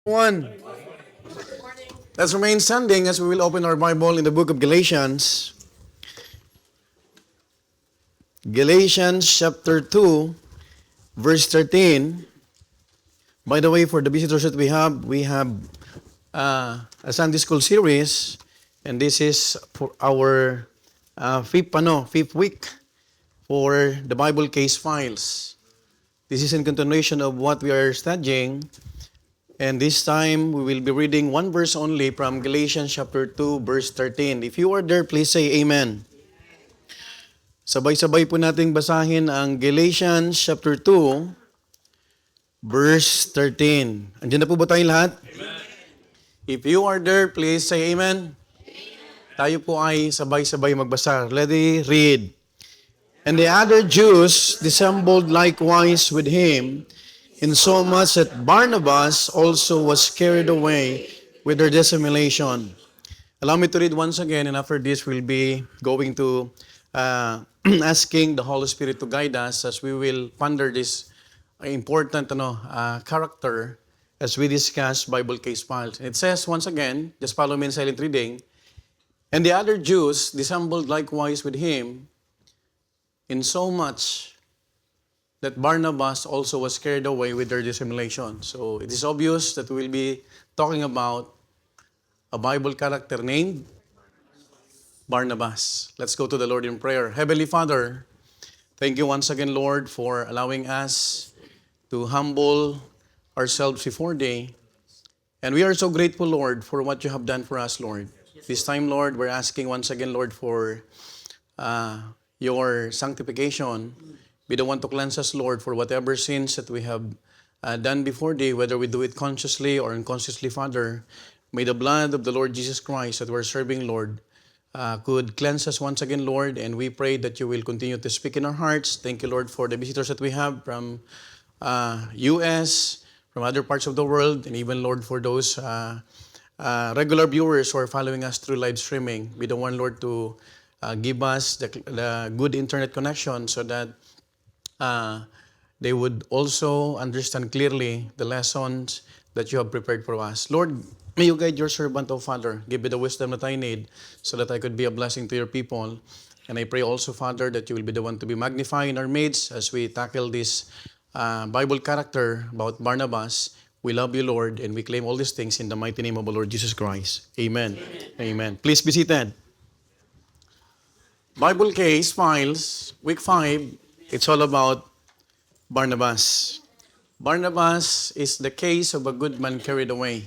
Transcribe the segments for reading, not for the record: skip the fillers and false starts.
One. Let's remain standing as we will open our Bible in the book of Galatians. Galatians chapter 2, verse 13. By the way, for the visitors that we have a Sunday school series, and this is for our fifth week for the Bible case files. This is in continuation of what we are studying. And this time, we will be reading one verse only from Galatians chapter 2, verse 13. If you are there, please say Amen. Sabay-sabay po nating basahin ang Galatians chapter 2, verse 13. Andiyan na po ba tayong lahat? Amen. If you are there, please say Amen. Tayo po ay sabay-sabay magbasa. Ready? Read. And the other Jews dissembled likewise with him, insomuch that Barnabas also was carried away with their dissimulation. Allow me to read once again, and after this we'll be going to asking the Holy Spirit to guide us as we will ponder this important character as we discuss Bible case files. It says once again, just follow me in silent reading, and the other Jews dissembled likewise with him, insomuch that Barnabas also was carried away with their dissimulation. So it is obvious that we will be talking about a Bible character named Barnabas. Let's go to the Lord in prayer. Heavenly Father, thank you once again, Lord, for allowing us to humble ourselves before Thee. And we are so grateful, Lord, for what you have done for us, Lord. This time, Lord, we're asking once again, Lord, for your sanctification. Be the one to cleanse us, Lord, for whatever sins that we have done before Thee, whether we do it consciously or unconsciously, Father. May the blood of the Lord Jesus Christ that we're serving, Lord, could cleanse us once again, Lord, and we pray that you will continue to speak in our hearts. Thank you, Lord, for the visitors that we have from U.S., from other parts of the world, and even, Lord, for those regular viewers who are following us through live streaming. Be the one, Lord, to give us the good internet connection so that they would also understand clearly the lessons that you have prepared for us. Lord, may you guide your servant, O Father. Give me the wisdom that I need so that I could be a blessing to your people. And I pray also, Father, that you will be the one to be magnified in our midst as we tackle this Bible character about Barnabas. We love you, Lord, and we claim all these things in the mighty name of our Lord Jesus Christ. Amen. Amen. Please be seated. Bible case files, week 5. It's all about Barnabas. Barnabas is the case of a good man carried away.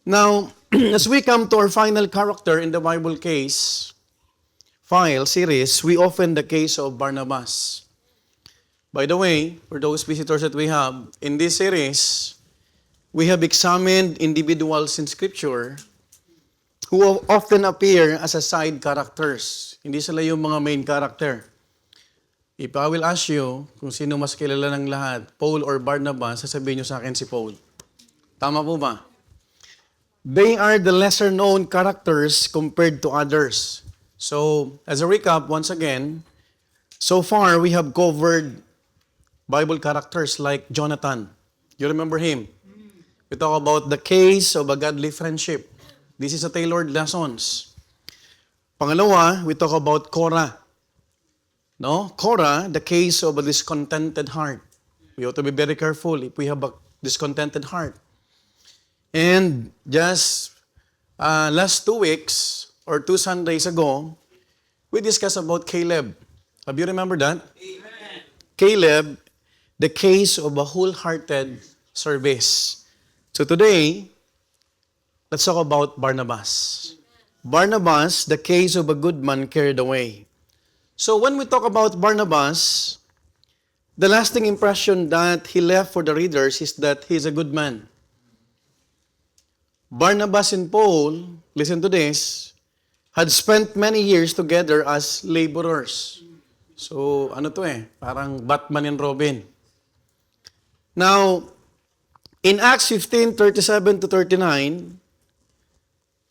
Now, as we come to our final character in the Bible case file series, we open the case of Barnabas. By the way, for those visitors that we have, in this series, we have examined individuals in Scripture who often appear as a side characters. Hindi sila yung mga main character. If I will ask you kung sino mas kilala ng lahat, Paul or Barnabas, sasabihin nyo sa akin si Paul. Tama po ba? They are the lesser known characters compared to others. So, as a recap, once again, so far we have covered Bible characters like Jonathan. You remember him? We talk about the case of a godly friendship. This is a tailored lessons. Pangalawa, we talk about Korah. No? Korah, the case of a discontented heart. We ought to be very careful if we have a discontented heart. And just last 2 weeks or 2 Sundays ago, we discussed about Caleb. Have you remembered that? Amen. Caleb, the case of a wholehearted service. So today, let's talk about Barnabas. Barnabas, the case of a good man carried away. So when we talk about Barnabas, the lasting impression that he left for the readers is that he's a good man. Barnabas and Paul, listen to this, had spent many years together as laborers. So ano to parang Batman and Robin. Now, in Acts 15:37 to 39,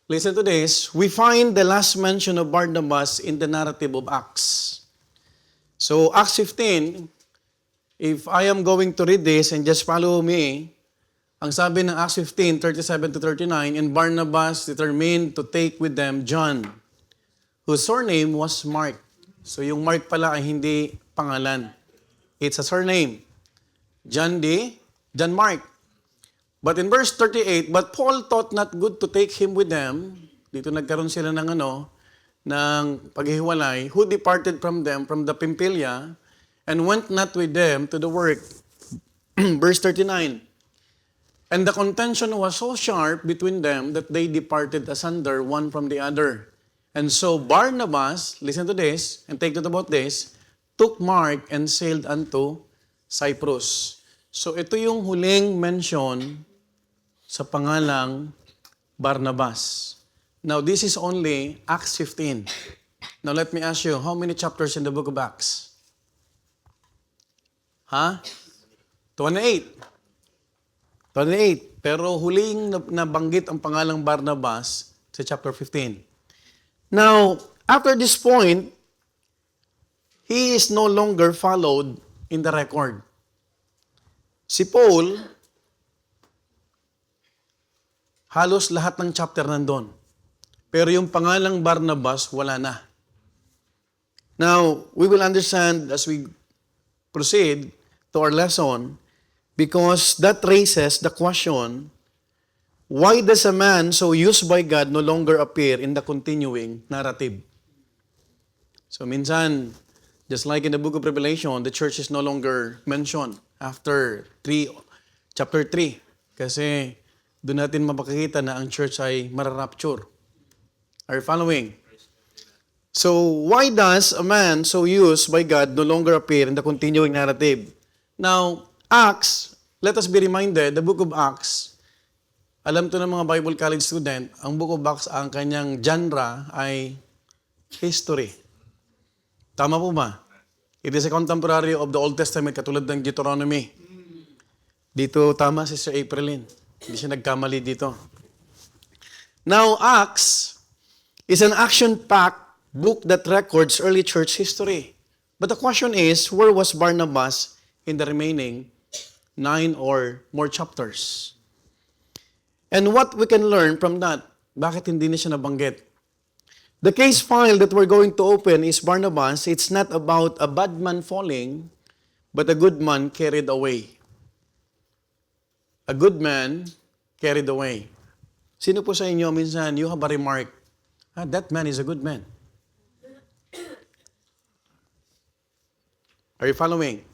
listen to this. We find the last mention of Barnabas in the narrative of Acts. So, Acts 15, if I am going to read this and just follow me, Ang sabi ng Acts 15:37 to 39, and Barnabas determined to take with them John, whose surname was Mark. So yung Mark pala ay hindi pangalan. It's a surname. John Mark. But in verse 38, but Paul thought not good to take him with them. Dito nagkaroon sila ng ng paghihiwalay, who departed from them from the Pamphylia and went not with them to the work. Verse 39. And the contention was so sharp between them that they departed asunder one from the other. And so Barnabas, listen to this, and take note about this, took Mark and sailed unto Cyprus. So ito yung huling mention sa pangalang Barnabas. Now this is only Acts 15. Now let me ask you, how many chapters in the book of Acts? 28. 28. Pero huling nabanggit ang pangalang Barnabas sa chapter 15. Now, after this point, he is no longer followed in the record. Si Paul, halos lahat ng chapter nandun. Pero yung pangalang Barnabas, wala na. Now, we will understand as we proceed to our lesson, because that raises the question, why does a man so used by God no longer appear in the continuing narrative? So minsan, just like in the book of Revelation, the church is no longer mentioned after chapter 3. Kasi doon natin mapakikita na ang church ay mararapture. Are you following? So why does a man so used by God no longer appear in the continuing narrative? Now, Acts, let us be reminded, the book of Acts, alam to ng mga Bible college student, ang book of Acts, ang kanyang genre ay history. Tama po ba? It is a contemporary of the Old Testament, katulad ng Deuteronomy. Dito, tama si Sir Aprilin. Hindi siya nagkamali dito. Now, Acts is an action-packed book that records early church history. But the question is, where was Barnabas in the remaining 9 or more chapters? And what we can learn from that? Bakit hindi na siya nabanggit? The case file that we're going to open is Barnabas. It's not about a bad man falling, but a good man carried away. A good man carried away. Sino po sa inyo minsan, you have a remark, that man is a good man. Are you following?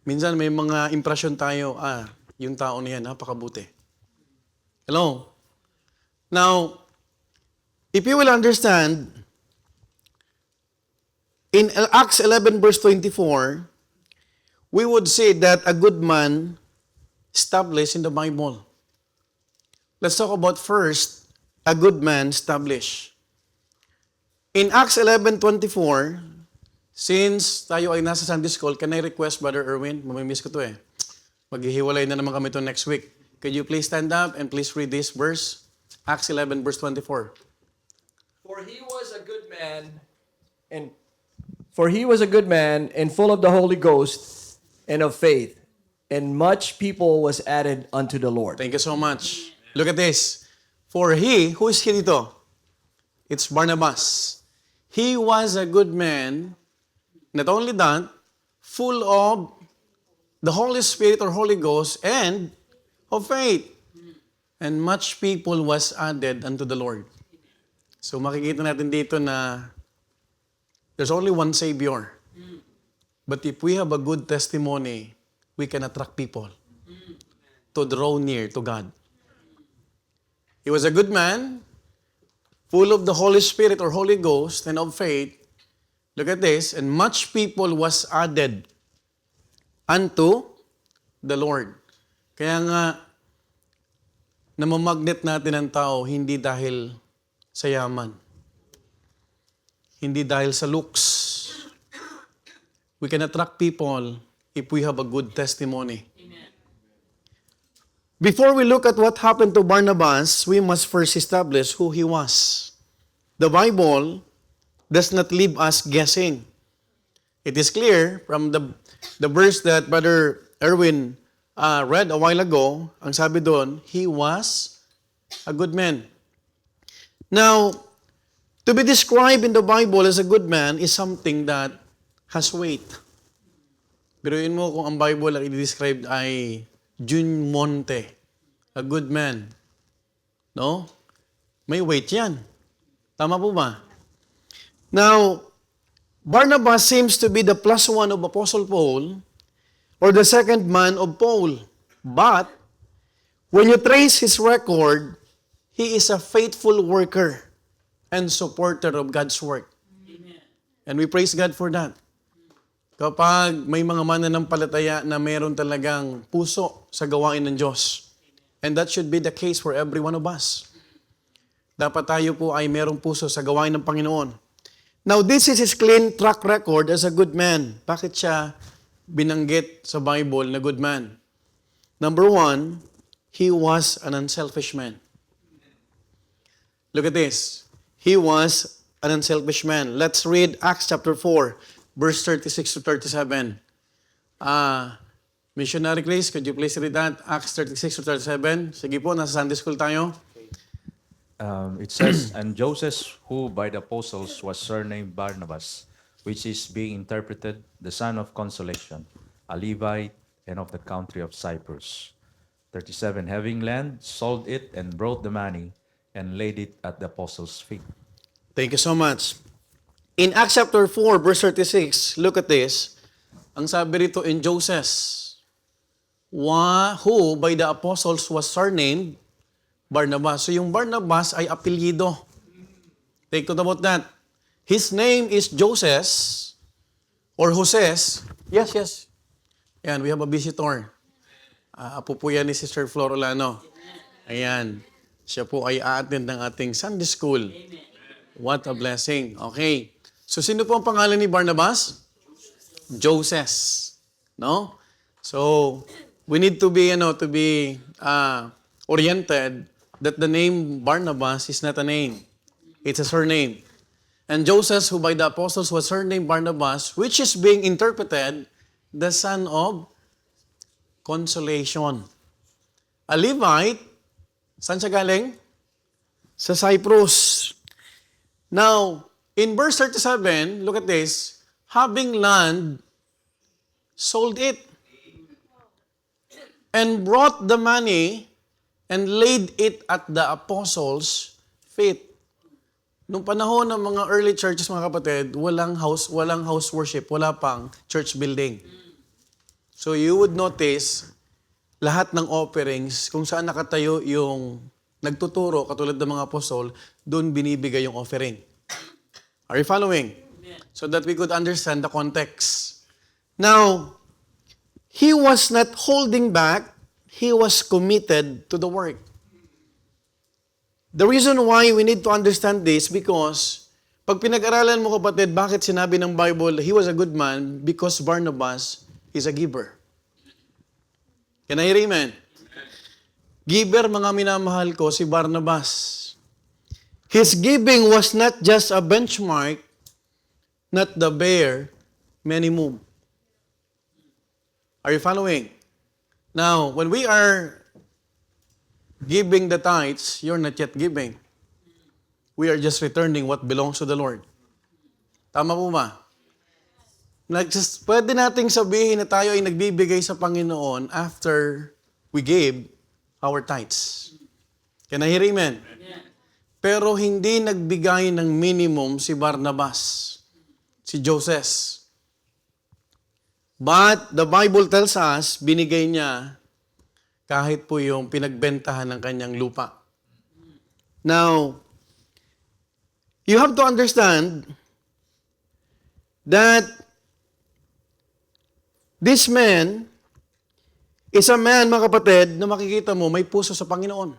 Minsan may mga impression tayo, yung tao niyan, napakabuti. Hello? Now, if you will understand, in Acts 11 verse 24, we would say that a good man established in the Bible. Let's talk about first, a good man established. In Acts 11:24, since tayo ay nasa Sunday School, can I request, Brother Erwin? Mamimiss ko to eh. Maghihiwalay na naman kami to next week. Could you please stand up and please read this verse? Acts 11 verse 24. For he was a good man and full of the Holy Ghost and of faith, and much people was added unto the Lord. Thank you so much. Look at this. For he, who is he dito? It's Barnabas. He was a good man. Not only that, full of the Holy Spirit or Holy Ghost and of faith. And much people was added unto the Lord. So makikita natin dito na there's only one Savior. But if we have a good testimony, we can attract people to draw near to God. He was a good man, full of the Holy Spirit or Holy Ghost and of faith. Look at this. And much people was added unto the Lord. Kaya nga, namamagnet natin ang tao hindi dahil sa yaman. Hindi dahil sa looks. We can attract people if we have a good testimony. Amen. Before we look at what happened to Barnabas, we must first establish who he was. The Bible does not leave us guessing. It is clear from the verse that Brother Erwin read a while ago, ang sabi doon, he was a good man. Now, to be described in the Bible as a good man is something that has weight. Biruin mo kung ang Bible ang i-describe ay Jun Monte, a good man. No? May weight yan. Tama po ba? Now, Barnabas seems to be the plus one of Apostle Paul or the second man of Paul. But, when you trace his record, he is a faithful worker and supporter of God's work. Amen. And we praise God for that. Kapag may mga mananampalataya na meron talagang puso sa gawain ng Diyos. And that should be the case for every one of us. Dapat tayo po ay merong puso sa gawain ng Panginoon. Now, this is his clean track record as a good man. Bakit siya binanggit sa Bible na good man? Number one, he was an unselfish man. Look at this. He was an unselfish man. Let's read Acts chapter 4, verse 36 to 37. Missionary Grace, could you please read that? Acts 36 to 37. Sige po, nasa Sunday school tayo. It says, and Joseph, who by the apostles was surnamed Barnabas, which is being interpreted, the son of consolation, a Levite, and of the country of Cyprus. 37, having land, sold it, and brought the money, and laid it at the apostles' feet. Thank you so much. In Acts chapter 4, verse 36, look at this. Ang sabi rito in Joseph, who by the apostles was surnamed Barnabas. So yung Barnabas ay apelyido. Take note about that. His name is Joseph or Joses. Yes, yes. Ayan, we have a visitor. Apo po yan ni Sister Florolano. Ayan. Siya po ay a-attend ng ating Sunday school. What a blessing. Okay. So sino po ang pangalan ni Barnabas? Joseph. No? So we need to be oriented that the name Barnabas is not a name. It's a surname. And Joseph, who by the apostles was surnamed Barnabas, which is being interpreted, the son of consolation. A Levite, saan siya galing? Sa Cyprus. Now, in verse 37, look at this, having land, sold it, and brought the money, and laid it at the apostles' feet. Nung panahon ng mga early churches, mga kapatid, walang house worship, wala pang church building. So you would notice, lahat ng offerings, kung saan nakatayo yung nagtuturo, katulad ng mga apostol, doon binibigay yung offering. Are you following? So that we could understand the context. Now, he was not holding back. He was committed to the work. The reason why we need to understand this because pag pinag-aralan mo kapatid, bakit sinabi ng Bible, he was a good man because Barnabas is a giver. Can I hear amen? Giver, mga minamahal ko, si Barnabas. His giving was not just a benchmark, not the bear, many move. Are you following? Now, when we are giving the tithes, you're not yet giving. We are just returning what belongs to the Lord. Tama po ba? Pwede nating sabihin na tayo ay nagbibigay sa Panginoon after we gave our tithes. Can I hear amen? Pero hindi nagbigay ng minimum si Barnabas, si Joseph. But the Bible tells us, binigay niya kahit po yung pinagbentahan ng kanyang lupa. Now, you have to understand that this man is a man, mga kapatid, na makikita mo may puso sa Panginoon.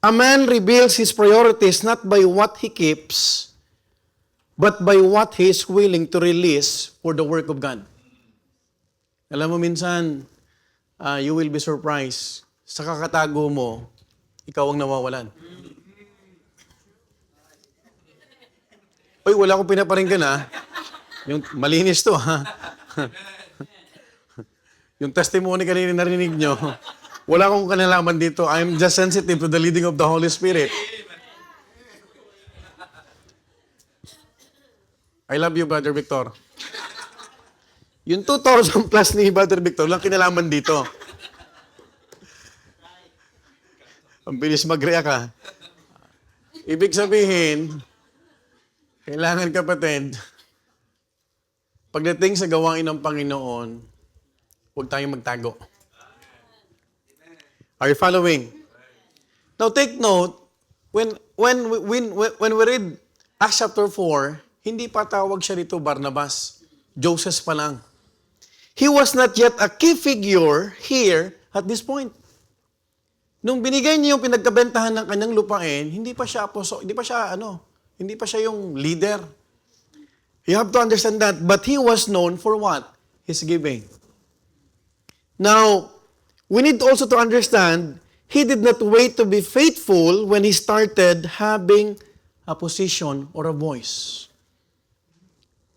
A man reveals his priorities not by what he keeps, but by what he is willing to release for the work of God. Alam mo, minsan, you will be surprised. Sa kakatago mo, ikaw ang nawawalan. Uy, wala akong pinaparinggan ha. Yung malinis to ha. Yung testimony kanina narinig nyo, wala akong kanalaman dito. I'm just sensitive to the leading of the Holy Spirit. I love you, Brother Victor. Yung 2,000 plus ni Brother Victor, lang kinalaman dito. Ang bilis mag-react ka. Ibig sabihin, kailangan kapatid, pagdating sa gawain ng Panginoon, huwag tayong magtago. Are you following? Now take note, when we read Acts chapter 4, hindi pa tawag siya dito Barnabas. Joseph pa lang. He was not yet a key figure here at this point. Nung binigay niya yung pinagkabentahan ng kanyang lupain, hindi pa siya yung leader. You have to understand that. But he was known for what? His giving. Now, we need also to understand, he did not wait to be faithful when he started having a position or a voice.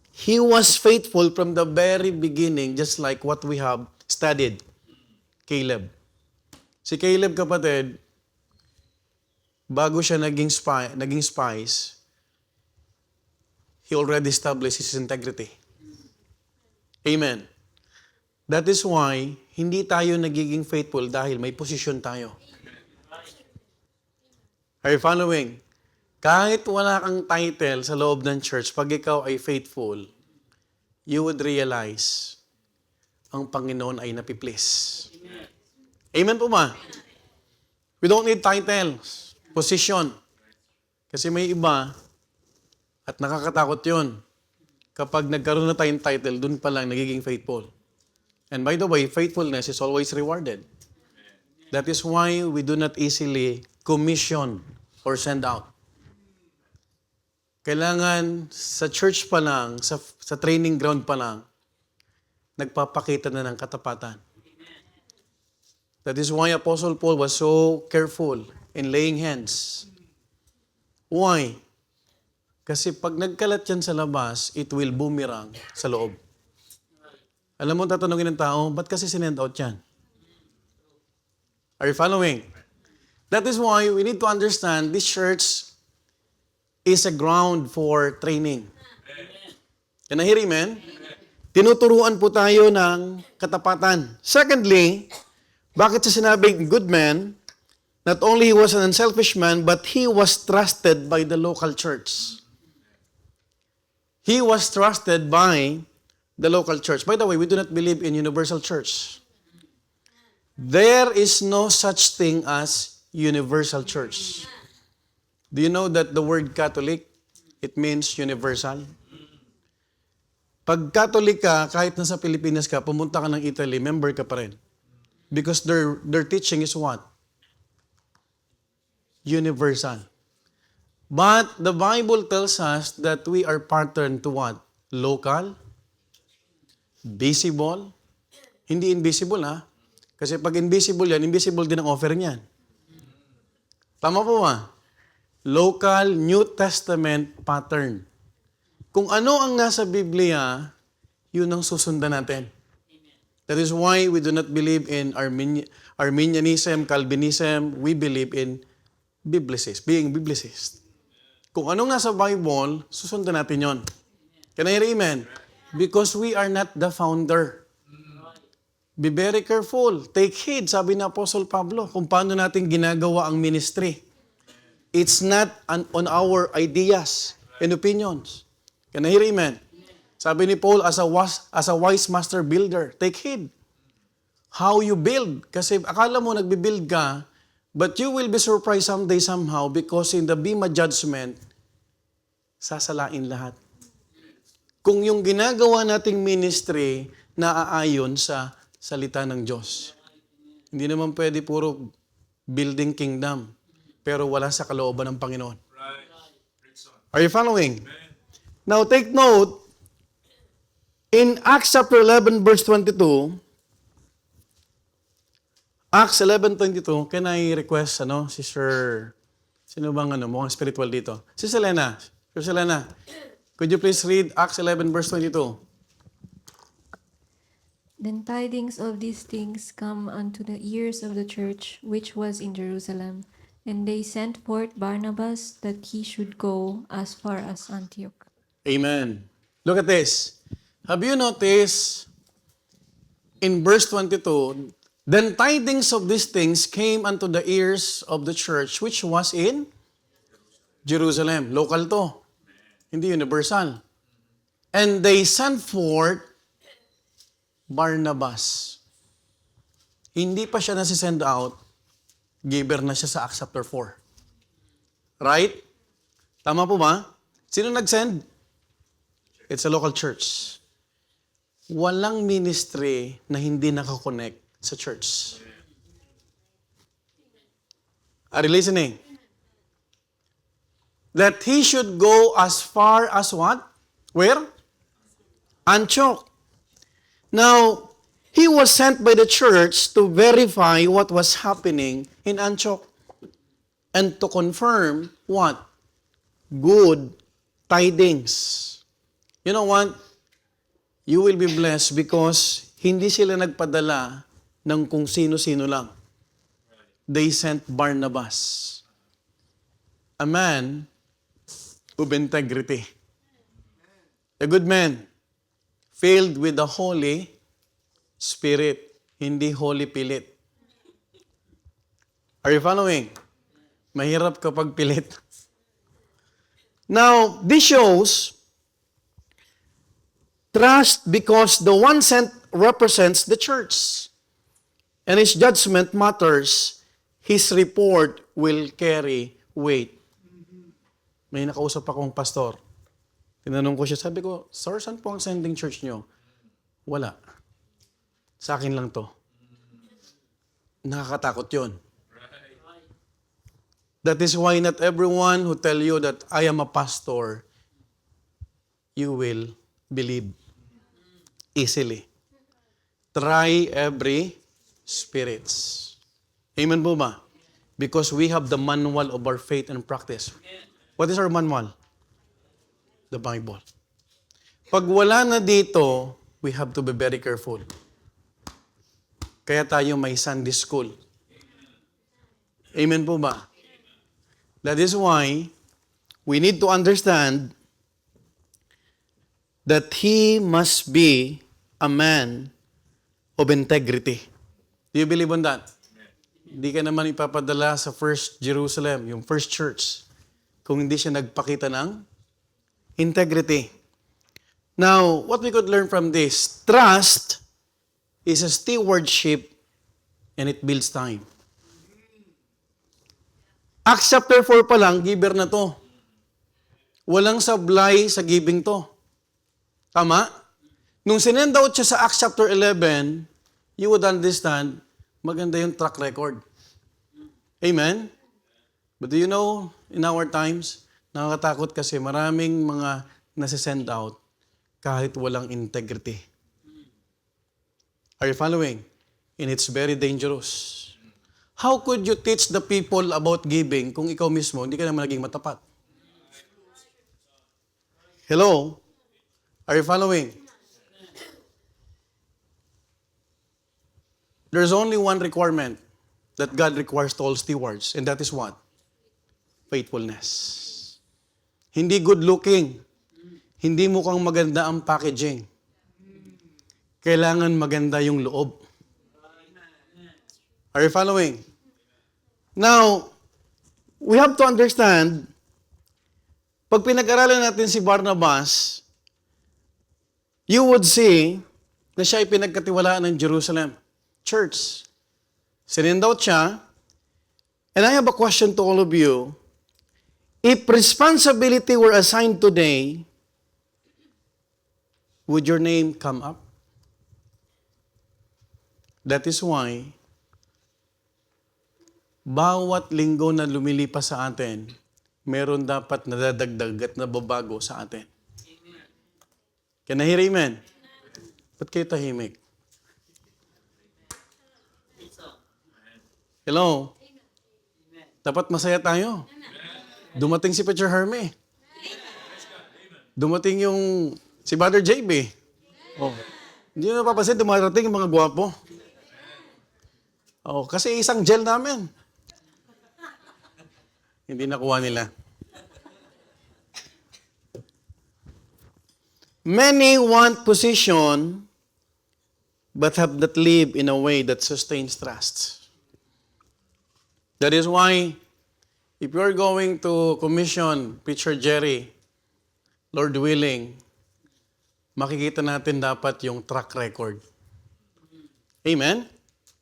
He was faithful from the very beginning, just like what we have studied. Caleb. Si Caleb, kapatid, bago siya naging spies, he already established his integrity. Amen. That is why, hindi tayo nagiging faithful dahil may posisyon tayo. Are you following? Kahit wala kang title sa loob ng church, pag ikaw ay faithful, you would realize ang Panginoon ay napiplease. Amen po ba? We don't need titles, position. Kasi may iba, at nakakatakot yun. Kapag nagkaroon na tayong title, dun pa lang nagiging faithful. And by the way, faithfulness is always rewarded. That is why we do not easily commission or send out. Kailangan sa church pa lang, sa training ground pa lang, nagpapakita na ng katapatan. That is why Apostle Paul was so careful in laying hands. Why? Kasi pag nagkalat yan sa labas, it will boomerang sa loob. Alam mo, tatanungin ng tao, ba't kasi sinend out yan? Are you following? That is why we need to understand this church is a ground for training. Can I hear amen? Tinuturuan po tayo ng katapatan. Secondly, bakit sa sinabing good man, not only he was an unselfish man, but he was trusted by the local church. He was trusted by the local church. By the way, we do not believe in universal church. There is no such thing as universal church. Do you know that the word Catholic, it means universal? Pag Catholic ka, kahit nasa Pilipinas ka, pumunta ka ng Italy, member ka pa rin. Because their teaching is what? Universal. But the Bible tells us that we are patterned to what? Local, visible, hindi invisible ha. Kasi pag invisible yan, invisible din ang offering yan. Tama po ba? Local New Testament pattern. Kung ano ang nasa Biblia, yun ang susundan natin. That is why we do not believe in Arminianism, Calvinism. We believe in Biblicist, being Biblicist. Kung anong nasa Bible, susundan natin yon. Can I hear amen? Because we are not the founder. Be very careful. Take heed, sabi ni Apostle Pablo, kung paano natin ginagawa ang ministry. It's not on our ideas and opinions. Can I hear amen? Sabi ni Paul, as a wise master builder, take heed how you build. Kasi akala mo nagbibuild ka, but you will be surprised someday somehow because in the Bema judgment, sasalain lahat. Kung yung ginagawa nating ministry naaayon sa salita ng Diyos. Hindi naman pwede puro building kingdom, pero wala sa kalooban ng Panginoon. Are you following? Now take note, in Acts chapter 11 verse 22, Acts 11:22, can I request, Sister, sino bang mukhang spiritual dito? Si Selena. Sister Selena, could you please read Acts 11 verse 22? Then tidings of these things come unto the ears of the church which was in Jerusalem, and they sent forth Barnabas that he should go as far as Antioch. Amen. Look at this. Have you noticed in verse 22, then tidings of these things came unto the ears of the church which was in Jerusalem. Local to. Hindi universal. And they sent forth Barnabas. Hindi pa siya nasi-send out, giver na siya sa Acts chapter 4. Right? Tama po ba? Sino nag-send? It's a local church. Walang ministry na hindi nakakonect sa church. Are you listening? That he should go as far as what? Where? Antioch. Now, he was sent by the church to verify what was happening in Antioch and to confirm what? Good tidings. You know what? You will be blessed because hindi sila nagpadala ng kung sino-sino lang. They sent Barnabas, a man of integrity, a good man, filled with the Holy Spirit, hindi holy pilit. Are you following? Mahirap kapag pilit. Now, this shows trust because the one sent represents the church. And his judgment matters. His report will carry weight. May nakausap akong pastor. Tinanong ko siya, sabi ko, Sir, saan po ang sending church nyo? Wala. Sa akin lang to. Nakakatakot yun. That is why not everyone who tell you that I am a pastor, you will believe easily. Try every spirits. Amen po ba? Because we have the manual of our faith and practice. What is our manual? The Bible. Pag wala na dito, we have to be very careful. Kaya tayo may Sunday school. Amen po ba? That is why we need to understand that he must be a man of integrity. Do you believe on that? Hindi ka naman ipapadala sa first Jerusalem, yung first church, kung hindi siya nagpakita ng integrity. Now, what we could learn from this, trust is a stewardship and it builds time. Acts chapter 4 pa lang, giver na to. Walang sablay sa giving to. Tama? Nung sinend out siya sa Acts chapter 11, you would understand, maganda yung track record. Amen? But do you know, in our times, nakakatakot kasi maraming mga nasi-send out kahit walang integrity. Are you following? And it's very dangerous. How could you teach the people about giving kung ikaw mismo hindi ka naman naging matapat? Hello? Are you following? There's only one requirement that God requires to all stewards, and that is what? Faithfulness. Hindi good looking. Hindi mukhang maganda ang packaging. Kailangan maganda yung loob. Are you following? Now, we have to understand, pag pinag-aralan natin si Barnabas, you would see na siya ay pinagkatiwalaan ng Jerusalem Church. Sinend out siya, and I have a question to all of you. If responsibility were assigned today, would your name come up? That is why, bawat linggo na lumilipas sa atin, meron dapat nadadagdag at nababago sa atin. Can I hear amen? Ba't kayo tahimik? Hello? Dapat masaya tayo. Dumating si Preacher Herme. Dumating yung si Brother JB. Oh. Hindi nyo napapansin, dumarating yung mga gwapo. Oh, kasi isang gel namin. Hindi nakuha nila. Many want position but have not lived in a way that sustains trust. That is why if you're going to commission Preacher Jerry, Lord willing, makikita natin dapat yung track record. Amen?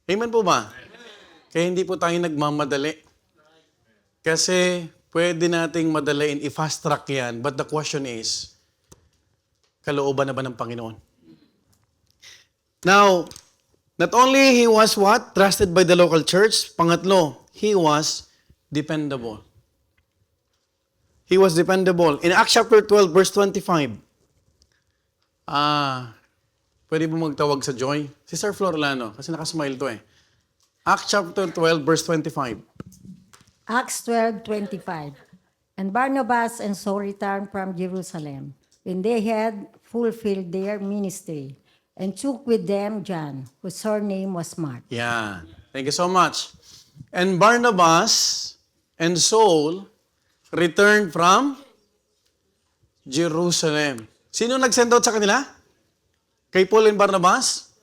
Amen po ba? Kaya hindi po tayo nagmamadali. Kasi pwede nating madaliin, i-fast track yan. But the question is, kalooban na ba ng Panginoon? Now, not only he was what? Trusted by the local church. Pangatlo, he was dependable. He was dependable. In Acts chapter 12, verse 25, pwede po magtawag sa Joy? Si Sir Florlano, kasi nakasmile to eh. Acts chapter 12, verse 25. Acts 12:25. And Barnabas and Saul returned from Jerusalem when they had fulfilled their ministry, and took with them John, whose surname was Mark. Yeah. Thank you so much. And Barnabas and Saul returned from Jerusalem. Sino nag-send out sa kanila? Kay Paul and Barnabas?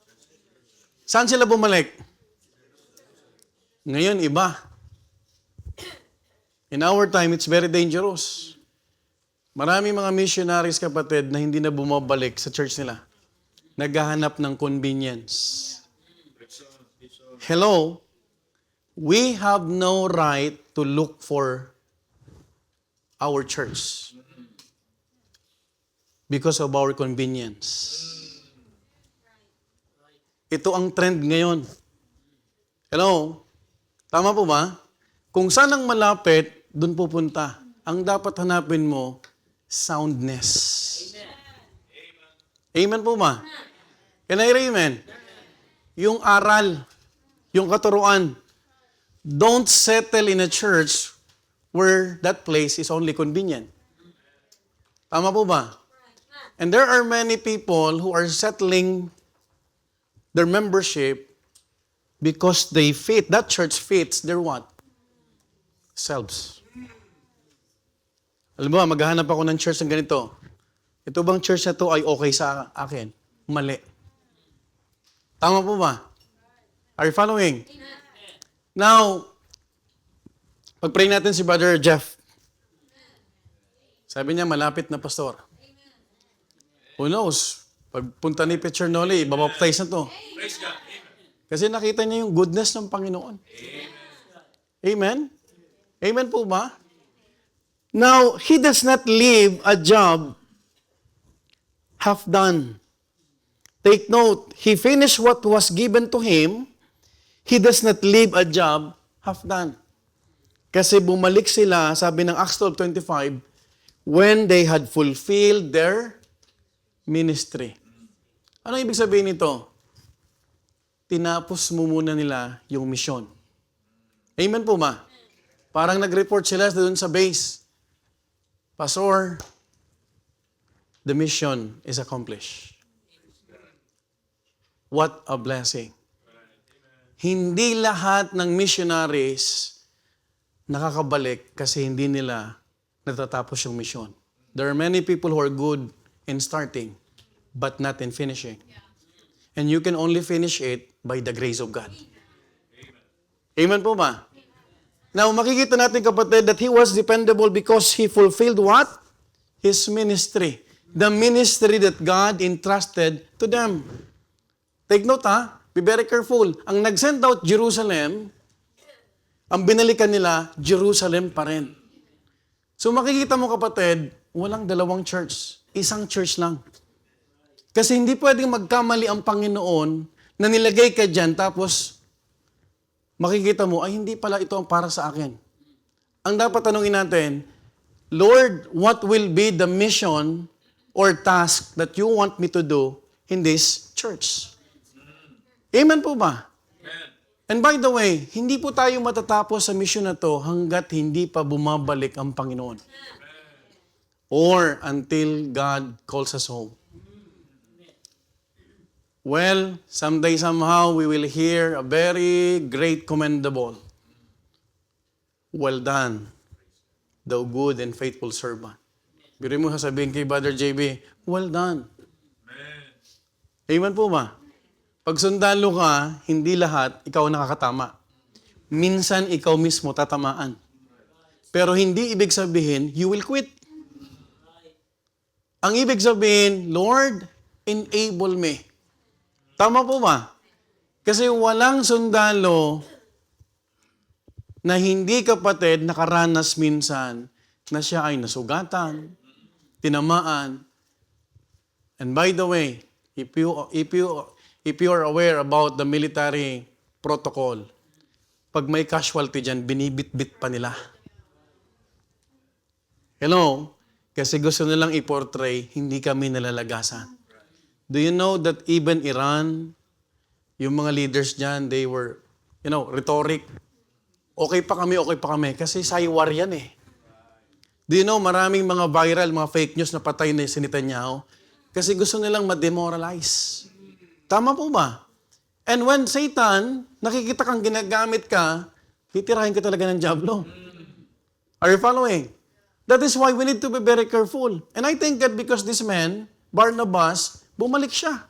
Saan sila bumalik? Ngayon, iba. In our time, it's very dangerous. Marami mga missionaries, kapatid, na hindi na bumabalik sa church nila. Naghahanap ng convenience. Hello? We have no right to look for our church because of our convenience. Ito ang trend ngayon. Hello? Tama po ba? Kung saan ang malapit, doon pupunta. Ang dapat hanapin mo, soundness. Amen po ba? Can I hear amen? Yung aral, yung katuruan. Don't settle in a church where that place is only convenient. Tama po ba? And there are many people who are settling their membership because they fit, that church fits their what? Selves. Alam mo, maghahanap ako ng church ng ganito. Ito bang church na to ay okay sa akin? Mali. Tama po ba? Are you following? Now, pag-pray natin si Brother Jeff. Sabi niya, malapit na pastor. Who knows? Pagpunta ni Preacher Noli, babaptize na to. Kasi nakita niya yung goodness ng Panginoon. Amen? Amen po ba? Now, he does not leave a job half done. Take note, he finished what was given to him. He does not leave a job half done. Kasi bumalik sila, sabi ng Acts 12:25, when they had fulfilled their ministry. Ano ibig sabihin nito? Tinapos mo muna nila yung misyon. Amen po ba? Parang nag-report sila doon sa base. Pastor, the mission is accomplished. What a blessing. Hindi lahat ng missionaries nakakabalik kasi hindi nila natatapos yung mission. There are many people who are good in starting, but not in finishing. And you can only finish it by the grace of God. Amen po ba? Now, makikita natin, kapatid, that he was dependable because he fulfilled what? His ministry. The ministry that God entrusted to them. Take note, ha? Be very careful. Ang nag-send out Jerusalem, ang binalikan nila, Jerusalem pa rin. So makikita mo, kapatid, walang dalawang church. Isang church lang. Kasi hindi pwedeng magkamali ang Panginoon na nilagay ka dyan, tapos makikita mo, ay hindi pala ito ang para sa akin. Ang dapat tanungin natin, Lord, what will be the mission or task that you want me to do in this church? Amen po ba? And by the way, hindi po tayo matatapos sa mission na to hanggat hindi pa bumabalik ang Panginoon. Or until God calls us home. well, someday somehow we will hear a very great commendable. Well done, thou good and faithful servant. Biro mo sasabihin kay Brother JB, well done. Amen po ba? Pag sundalo ka, hindi lahat ikaw nakakatama. Minsan ikaw mismo tatamaan. Pero hindi ibig sabihin, you will quit. Ang ibig sabihin, Lord, enable me. Tama po ba? Kasi walang sundalo na hindi kapatid nakaranas minsan na siya ay nasugatan, tinamaan. And by the way, if you are aware about the military protocol, pag may casualty dyan, binibit-bit pa nila. Hello? Kasi gusto nilang i-portray, hindi kami nalalagasan. Do you know that even Iran, yung mga leaders dyan, they were, rhetoric. Okay pa kami. Kasi saywar yan eh. Do you know, maraming mga viral, mga fake news na patay na si Netanyahu kasi gusto nilang ma-demoralize. Tama po ba? And when Satan, nakikita kang ginagamit ka, titirahin ka talaga ng diablo. Are you following? That is why we need to be very careful. And I think that because this man, Barnabas, bumalik siya.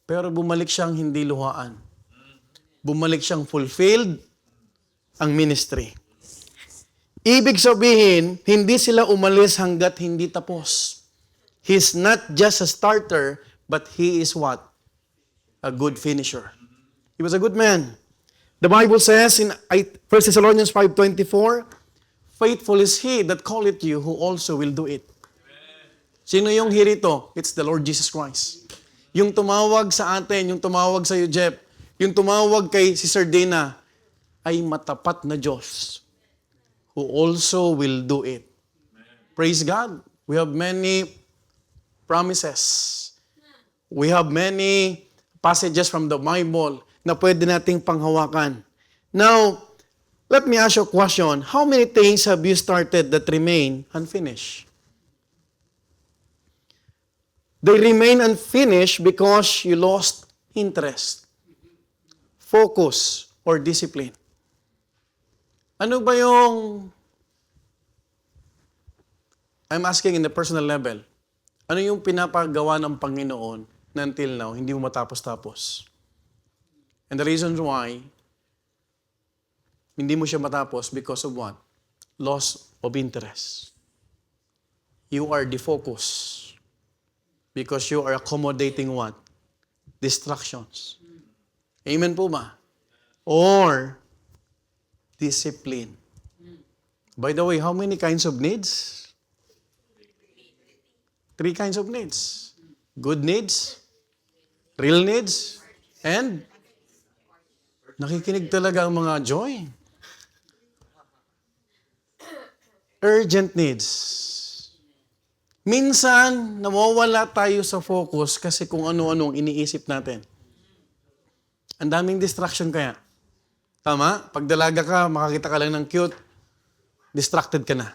Pero bumalik siyang hindi luhaan. Bumalik siyang fulfilled ang ministry. Ibig sabihin, hindi sila umalis hanggat hindi tapos. He's not just a starter, but he is what? A good finisher. He was a good man. The Bible says in 1 Thessalonians 5:24, faithful is he that calleth you, who also will do it. Sino yung he rito? It's the Lord Jesus Christ. Yung tumawag sa atin, yung tumawag sa iyo, Jeff, yung tumawag kay Sister Dina, ay matapat na Diyos who also will do it. Praise God. We have many promises. We have many passages from the Bible na pwede nating panghawakan. Now, let me ask you a question. How many things have you started that remain unfinished? They remain unfinished because you lost interest, focus, or discipline. Ano ba yung, I'm asking in the personal level, ano yung pinapagawa ng Panginoon na until now, hindi mo matapos-tapos? And the reason why, hindi mo siya matapos because of what? Loss of interest. You are defocused because you are accommodating what? Distractions. Amen po ba? Or discipline. By the way, how many kinds of needs? 3 kinds of needs. Good needs, real needs, and nakikinig talaga ang mga joy. Urgent needs. Minsan, nawawala tayo sa focus kasi kung ano-anong iniisip natin. Ang daming distraction kaya. Tama? Pag dalaga ka, makakita ka lang ng cute, distracted ka na.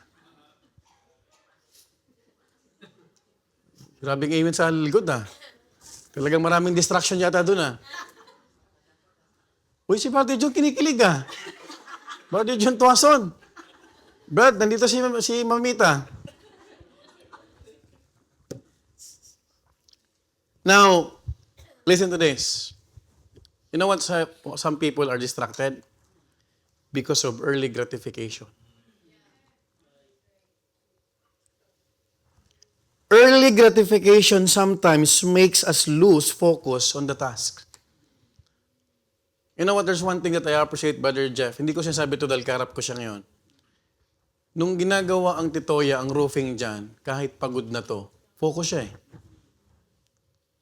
Grabing amen sa likod Talagang maraming distraction yata doon Uy, si Brother John kinikilig Brother John Tuason. Brad, nandito si Mamita. Now, listen to this. You know what some people are distracted? Because of early gratification. Early gratification sometimes makes us lose focus on the task. You know what? There's one thing that I appreciate, Brother Jeff. Hindi ko sinasabi ito dahil karap ko siya ngayon. Nung ginagawa ang Titoya, ang roofing dyan, kahit pagod na to, focus siya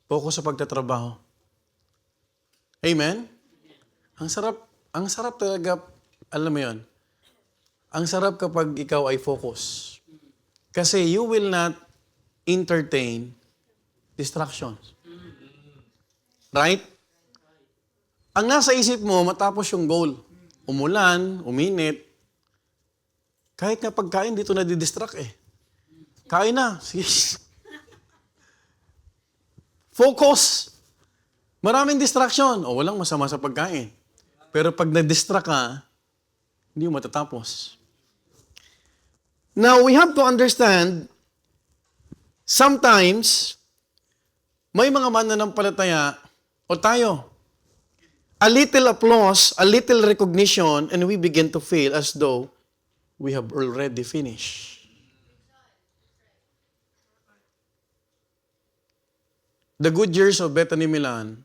Focus sa pagtatrabaho. Amen? Ang sarap talaga, alam mo yun, ang sarap kapag ikaw ay focus. Kasi you will not entertain distractions. Right? Ang nasa isip mo, matapos yung goal. Umulan, uminit. Kahit nga pagkain, dito nadidistract Kain na. Sige. Focus. Maraming distraction. O, walang masama sa pagkain. Pero pag na-distract ka, hindi mo matatapos. Now, we have to understand, sometimes, may mga mananampalataya, o tayo, a little applause, a little recognition, and we begin to feel as though we have already finished. The good years of Bethany Milan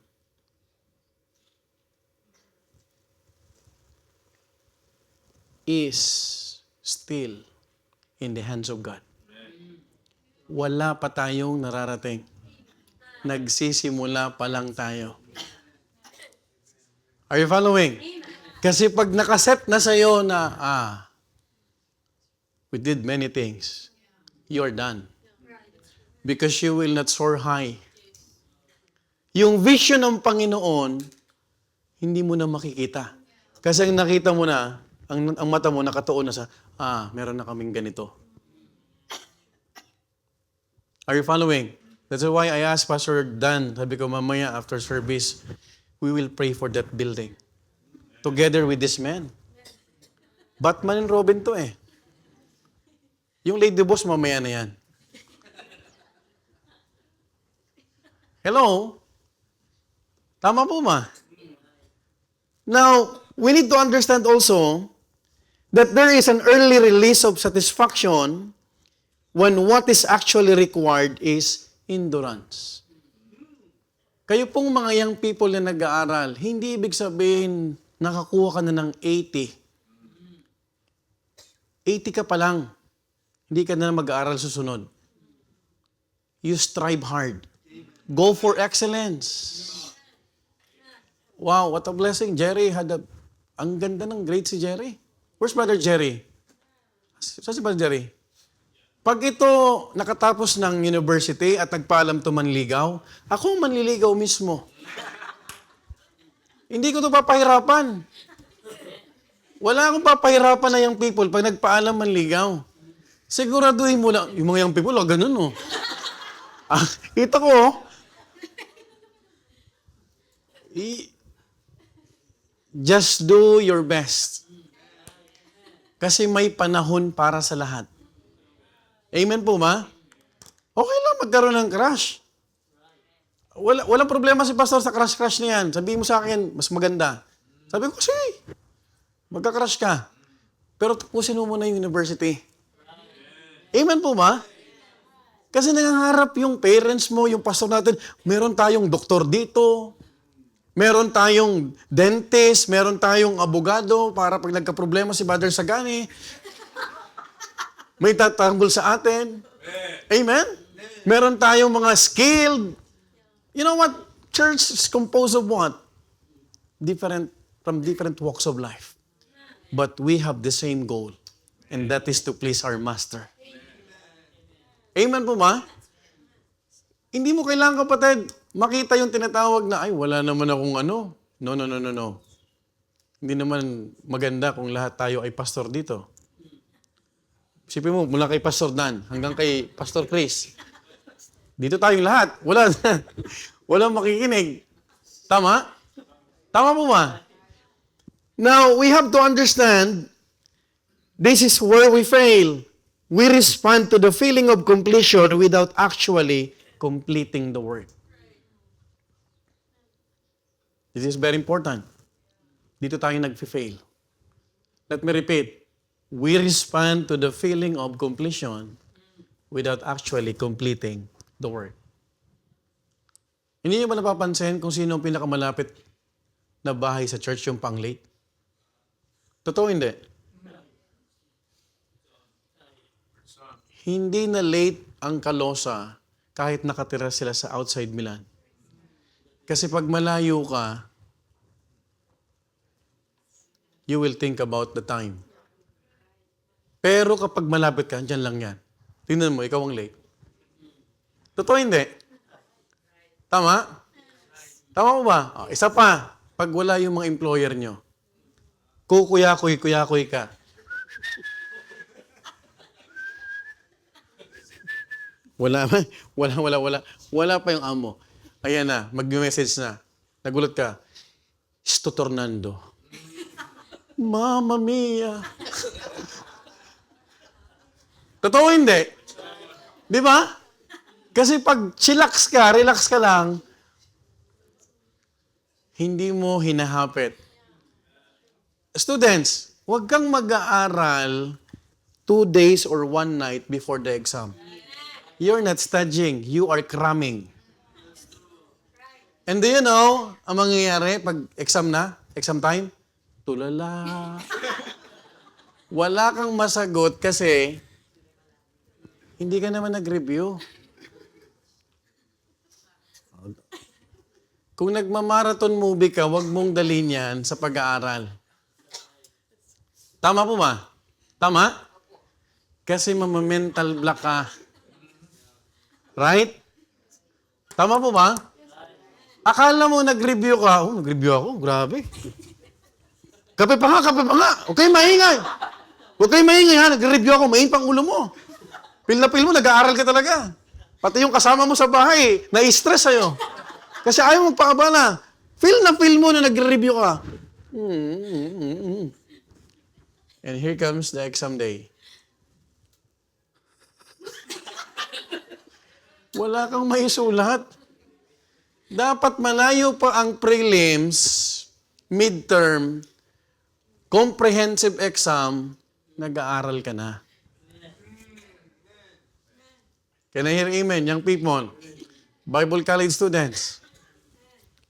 is still in the hands of God. Wala pa tayong nararating. Nagsisimula pa lang tayo. Are you following? Kasi pag nakaset na sa'yo na, we did many things, you're done. Because you will not soar high. Yung vision ng Panginoon, hindi mo na makikita. Kasi ang nakita mo na, ang mata mo nakatuon na sa, meron na kaming ganito. Are you following? That's why I asked Pastor Dan, sabi ko mamaya after service, we will pray for that building. Together with this man. Batman and Robin to eh. Yung lady boss mamaya na yan. Hello? Tama po ma? Now, we need to understand also that there is an early release of satisfaction when what is actually required is endurance. Kayo pong mga young people na nag-aaral, hindi ibig sabihin nakakuha ka na ng 80. 80 ka pa lang. Hindi ka na mag-aaral susunod. You strive hard. Go for excellence. Wow, what a blessing. Jerry ang ganda ng grade si Jerry. Where's Brother Jerry? Saan si Brother Jerry? Pag ito nakatapos ng university at nagpaalam to manligaw, ako manliligaw mismo. Hindi ko to papahirapan. Wala akong papahirapan na young people pag nagpaalam manligaw. Siguraduhin mo lang, yung mga young people, ganun oh. Kita ko oh. Just do your best. Kasi may panahon para sa lahat. Amen po ba? Okay lang magkaroon ng crush. Walang problema si pastor sa crush na yan. Sabihin mo sa akin, mas maganda. Sabi ko, sige, magka-crush ka. Pero tapusin mo muna yung university. Amen po ba? Kasi nangangarap yung parents mo, yung pastor natin, meron tayong doktor dito, meron tayong dentist, meron tayong abogado para pag nagka-problema si Brother Sagani, may tatanggol sa atin. Amen? Meron tayong mga skilled. You know what? Church is composed of what? From different walks of life. But we have the same goal. And that is to please our Master. Amen po ba? Hindi mo kailangan, kapatid, makita yung tinatawag na, ay, wala naman akong ano. No. Hindi naman maganda kung lahat tayo ay pastor dito. Isipin mo, mula kay Pastor Dan hanggang kay Pastor Chris. Dito tayong lahat. Walang makikinig. Tama? Tama po ba? Now, we have to understand, this is where we fail. We respond to the feeling of completion without actually completing the work. This is very important. Dito tayo nag-fail. Let me repeat. We respond to the feeling of completion without actually completing the work. Hindi niyo ba napapansin kung sino ang pinakamalapit na bahay sa church yung pang-late? Totoo hindi? Hindi na late ang Kalosa kahit nakatira sila sa outside Milan. Kasi pag malayo ka, you will think about the time. Pero kapag malapit ka, dyan lang yan. Tingnan mo, ikaw ang late. Totoo hindi? Tama? Tama mo ba? Isa pa, pag wala yung mga employer nyo, kukuyakoy ka. Wala pa yung amo. Ayan na, mag-message na. Nagulat ka. Sto tornando. Mamma mia. Totoo hindi? Di ba? Kasi pag chillax ka, relax ka lang, hindi mo hinahapit. Students, huwag kang mag-aaral 2 days or 1 night before the exam. You're not studying, you are cramming. And do you know, ang mangyayari pag exam na, exam time? Tulala. Wala kang masagot kasi hindi ka naman nag-review. Kung nagmamarathon movie ka, wag mong dalhin yan sa pag-aaral. Tama po ba? Tama? Kasi mental block ka. Right? Tama po ba? Akala mo nag-review ka. Oh, nag-review ako. Grabe. Kape pa nga, kape pa nga. Okay, maingay. Huwag kayo maingay ha. Nag-review ako. Main pang ulo mo. Feel na feel mo, nag-aaral ka talaga. Pati yung kasama mo sa bahay, na-stress sa'yo. Kasi ayaw magpakabala. Feel na feel mo na nag-review ka. And here comes the exam day. Wala kang maisulat. Dapat malayo pa ang prelims, midterm, comprehensive exam, nag-aaral ka na. Can I hear amen, young people? Bible college students.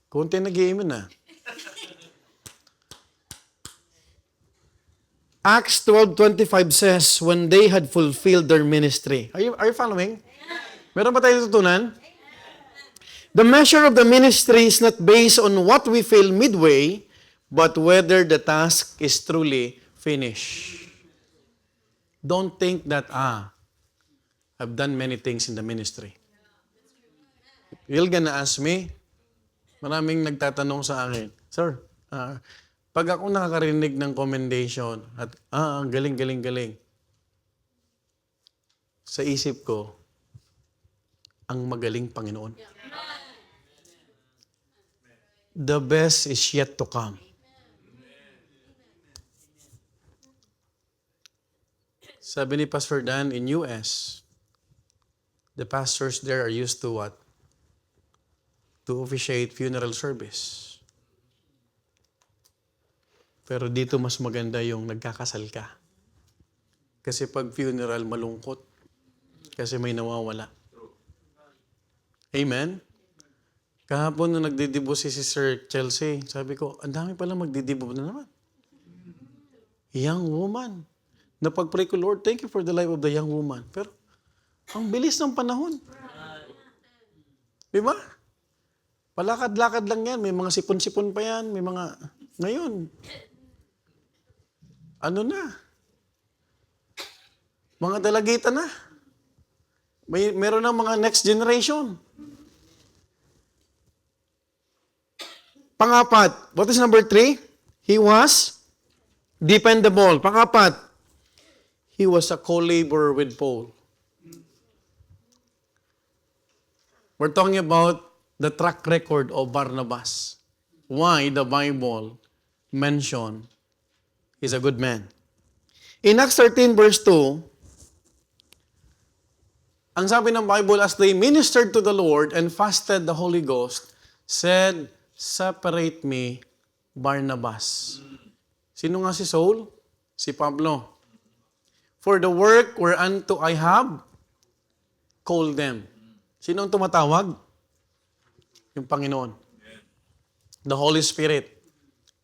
Kunti nag-amen na. Acts 12:25 says, when they had fulfilled their ministry. Are you following? Meron ba tayo tutunan? The measure of the ministry is not based on what we feel midway, but whether the task is truly finished. Don't think that, I've done many things in the ministry. You're gonna ask me, maraming nagtatanong sa akin, Sir, pag ako nakakarinig ng commendation at, galing, galing, galing, sa isip ko, ang magaling Panginoon. The best is yet to come. Sabi ni Pastor Dan, in US, the pastors there are used to what? To officiate funeral service. Pero dito mas maganda yung nagkakasal ka. Kasi pag funeral, malungkot. Kasi may nawawala. Amen? Kahapon nung nagdidibo si Sister Chelsea, sabi ko, ang dami pala magdidibo na naman. Young woman. Napag-pray ko, Lord, thank you for the life of the young woman. Pero, ang bilis ng panahon. Di ba? Palakad-lakad lang yan. May mga sipon-sipon pa yan. May mga... Ngayon, ano na? Mga dalagita na. Meron ng mga next generation. Pangapat, what is number 3? He was dependable. Pangapat, he was a co-laborer with Paul. We're talking about the track record of Barnabas. Why the Bible mentioned he's a good man. In Acts 13 verse 2, ang sabi ng Bible, as they ministered to the Lord and fasted, the Holy Ghost said, separate me, Barnabas. Sino nga si Saul? Si Pablo. For the work whereunto I have called them. Sino ang tumatawag? Yung Panginoon. The Holy Spirit.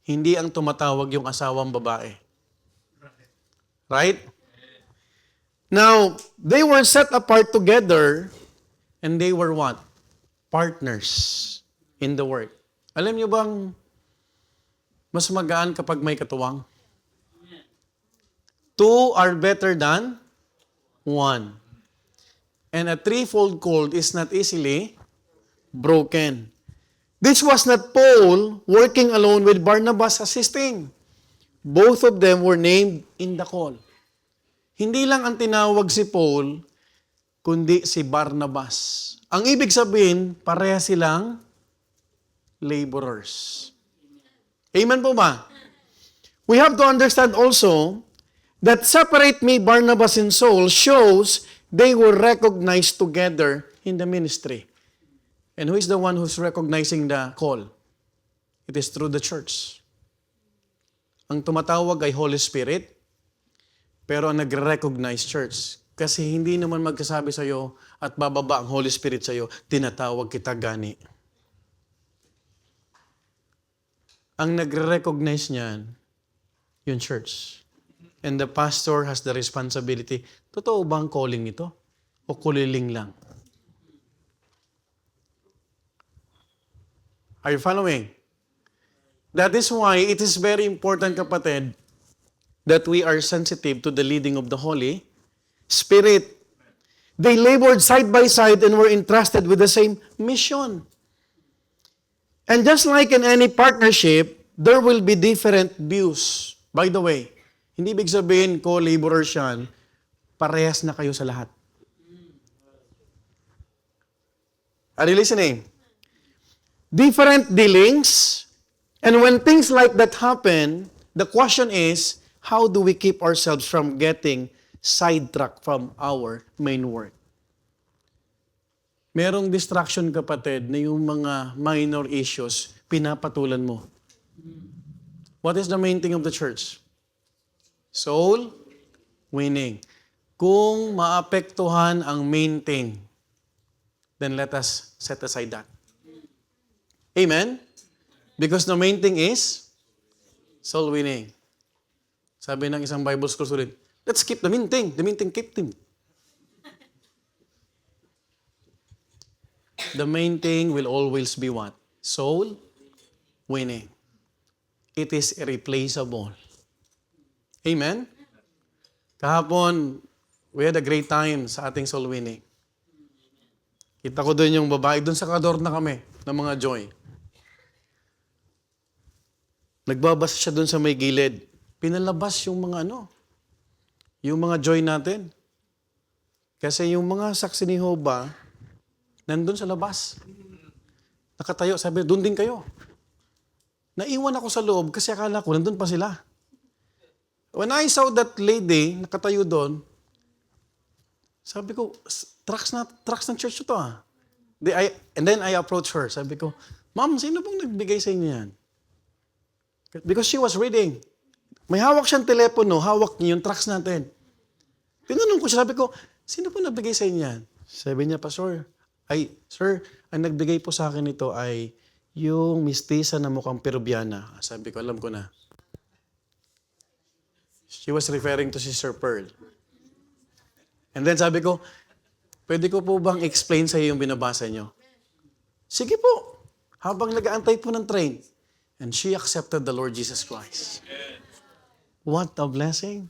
Hindi ang tumatawag yung asawang babae. Right? Now, they were set apart together and they were what? Partners in the work. Alam niyo bang mas magaan kapag may katuwang? 2 are better than 1. And a threefold cord is not easily broken. This was not Paul working alone with Barnabas assisting. Both of them were named in the call. Hindi lang ang tinawag si Paul, kundi si Barnabas. Ang ibig sabihin, pareha silang laborers. Amen po ba? We have to understand also that separate me, Barnabas, and Saul shows they were recognized together in the ministry. And who is the one who's recognizing the call? It is through the church. Ang tumatawag ay Holy Spirit, pero ang nagre-recognize church. Kasi hindi naman magkasabi sa'yo at bababa ang Holy Spirit sa'yo, tinatawag kita gani. Ang nagre-recognize niyan, yung church. And the pastor has the responsibility. Totoo ba ang calling nito? O kuliling lang? Are you following? That is why it is very important, kapatid, that we are sensitive to the leading of the Holy Spirit. They labored side by side and were entrusted with the same mission. And just like in any partnership, there will be different views. By the way, hindi ibig sabihin co-laborers yan, parehas na kayo sa lahat. Are you listening? Different dealings. And when things like that happen, the question is, how do we keep ourselves from getting sidetracked from our main work? Merong distraction, kapatid, na yung mga minor issues, pinapatulan mo. What is the main thing of the church? Soul winning. Kung maapektuhan ang main thing, then let us set aside that. Amen? Because the main thing is soul winning. Sabi ng isang Bible school student, let's keep the main thing. The main thing, keep them. The main thing will always be what? Soul winning. It is irreplaceable. Amen? Kahapon, we had a great time sa ating soul winning. Kita ko doon yung babae, doon sa kador na kami, ng mga joy. Nagbabasa siya doon sa may gilid. Pinalabas yung mga yung mga joy natin. Kasi yung mga saksi ni Jehovah, nandun sa labas. Nakatayo, sabi, doon din kayo. Naiwan ako sa loob kasi akala ko, nandun pa sila. When I saw that lady, nakatayo doon, sabi ko, trucks ng church to ah. And then I approached her. Sabi ko, Ma'am, sino bang nagbigay sa inyo yan? Because she was reading. May hawak siyang telepono, hawak niya yung tracks natin. Tinanong ko siya, sabi ko, sino po nagbigay sa inyo yan? Sabi niya, Pastor, Sir, ang nagbigay po sa akin ito ay yung mistisa na mukhang Peruviana. Sabi ko, alam ko na. She was referring to Sister Pearl. And then sabi ko, pwede ko po bang explain sa iyo yung binabasa niyo? Sige po. Habang nag-aantay po ng train. And she accepted the Lord Jesus Christ. What a blessing.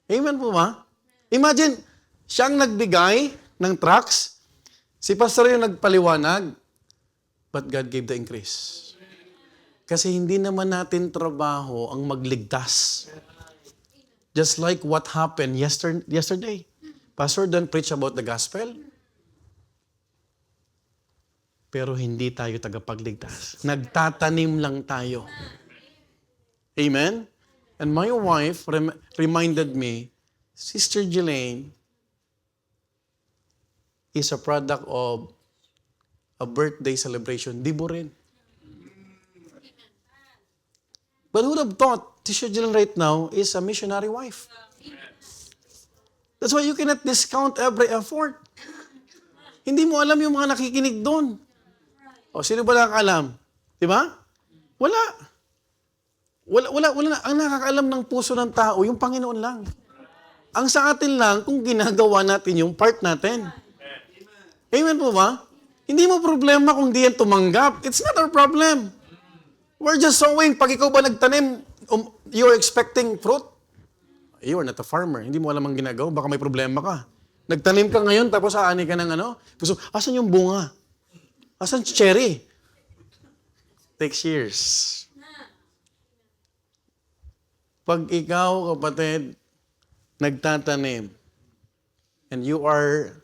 Amen po ba? Imagine, siyang nagbigay ng tracts, si pastor yung nagpaliwanag, but God gave the increase. Kasi hindi naman natin trabaho ang magligtas. Just like what happened yesterday. Pastor Don preach about the gospel. Pero hindi tayo tagapagligtas. Nagtatanim lang tayo. Amen? And my wife reminded me, Sister Jelaine is a product of a birthday celebration. Dibo rin. But who would have thought Sister Jelaine right now is a missionary wife? That's why you cannot discount every effort. Hindi mo alam yung mga nakikinig doon. O, sino ba nakakaalam? Di ba? Wala. Wala. Ang nakakaalam ng puso ng tao, yung Panginoon lang. Ang sa atin lang, kung ginagawa natin yung part natin. Amen po ba? Hindi mo problema kung di yan tumanggap. It's not our problem. We're just sowing. Pag ikaw ba nagtanim, you're expecting fruit. You are not a farmer. Hindi mo alam ang ginagawa. Baka may problema ka. Nagtanim ka ngayon, tapos aani ka ng Gusto, asan yung bunga? Asan cherry? Takes years. Pag ikaw, kapatid, nagtatanim, and you are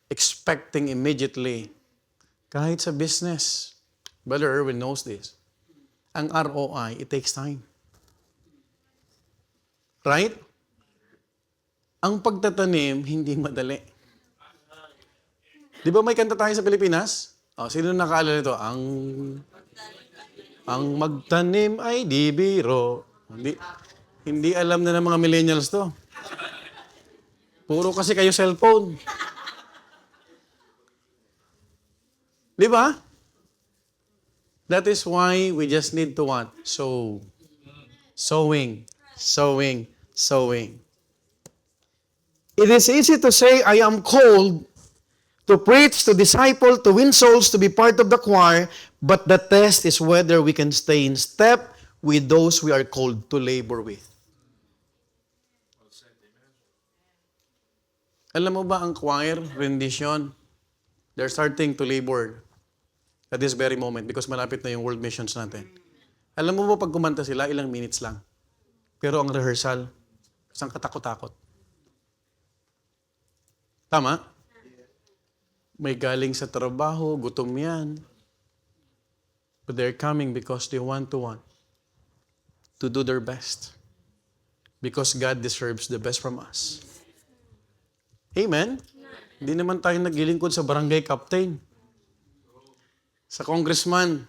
expecting immediately Kahit sa business, Brother Erwin knows this. Ang ROI, it takes time. Right? Ang pagtatanim, hindi madali. Di ba may kanta tayo sa Pilipinas? Sino nakaalala nito? Ang magtanim ay di biro. Hindi alam na ng mga millennials to. Puro kasi kayo cellphone. Di ba? That is why we just need to what? Sow. Sowing. Sowing. Sowing. It is easy to say, I am called to preach, to disciple, to win souls, to be part of the choir, but the test is whether we can stay in step with those we are called to labor with. Alam mo ba ang choir, rendition, they're starting to labor at this very moment because malapit na yung world missions natin. Alam mo ba pag kumanta sila, ilang minutes lang. Pero ang rehearsal, isang katakot-takot. Tama? May galing sa trabaho, gutom yan. But they're coming because they want to do their best. Because God deserves the best from us. Amen? Hindi naman tayo naglilingkod sa barangay captain. Sa congressman.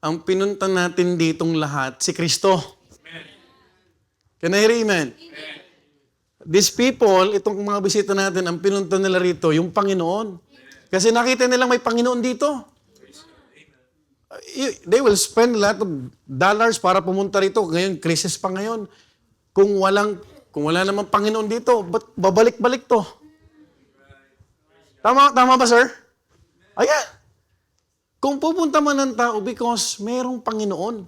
Ang pinunta natin ditong lahat, si Kristo. Can I hear amen? These people, itong mga bisita natin, ang pinunta nila rito, yung Panginoon. Kasi nakita nilang may Panginoon dito. They will spend a lot of dollars para pumunta rito. Ngayon, crisis pa ngayon. Kung wala namang Panginoon dito, ba't babalik-balik to? Tama ba, sir? Ayan. Kung pupunta man ng tao because merong Panginoon.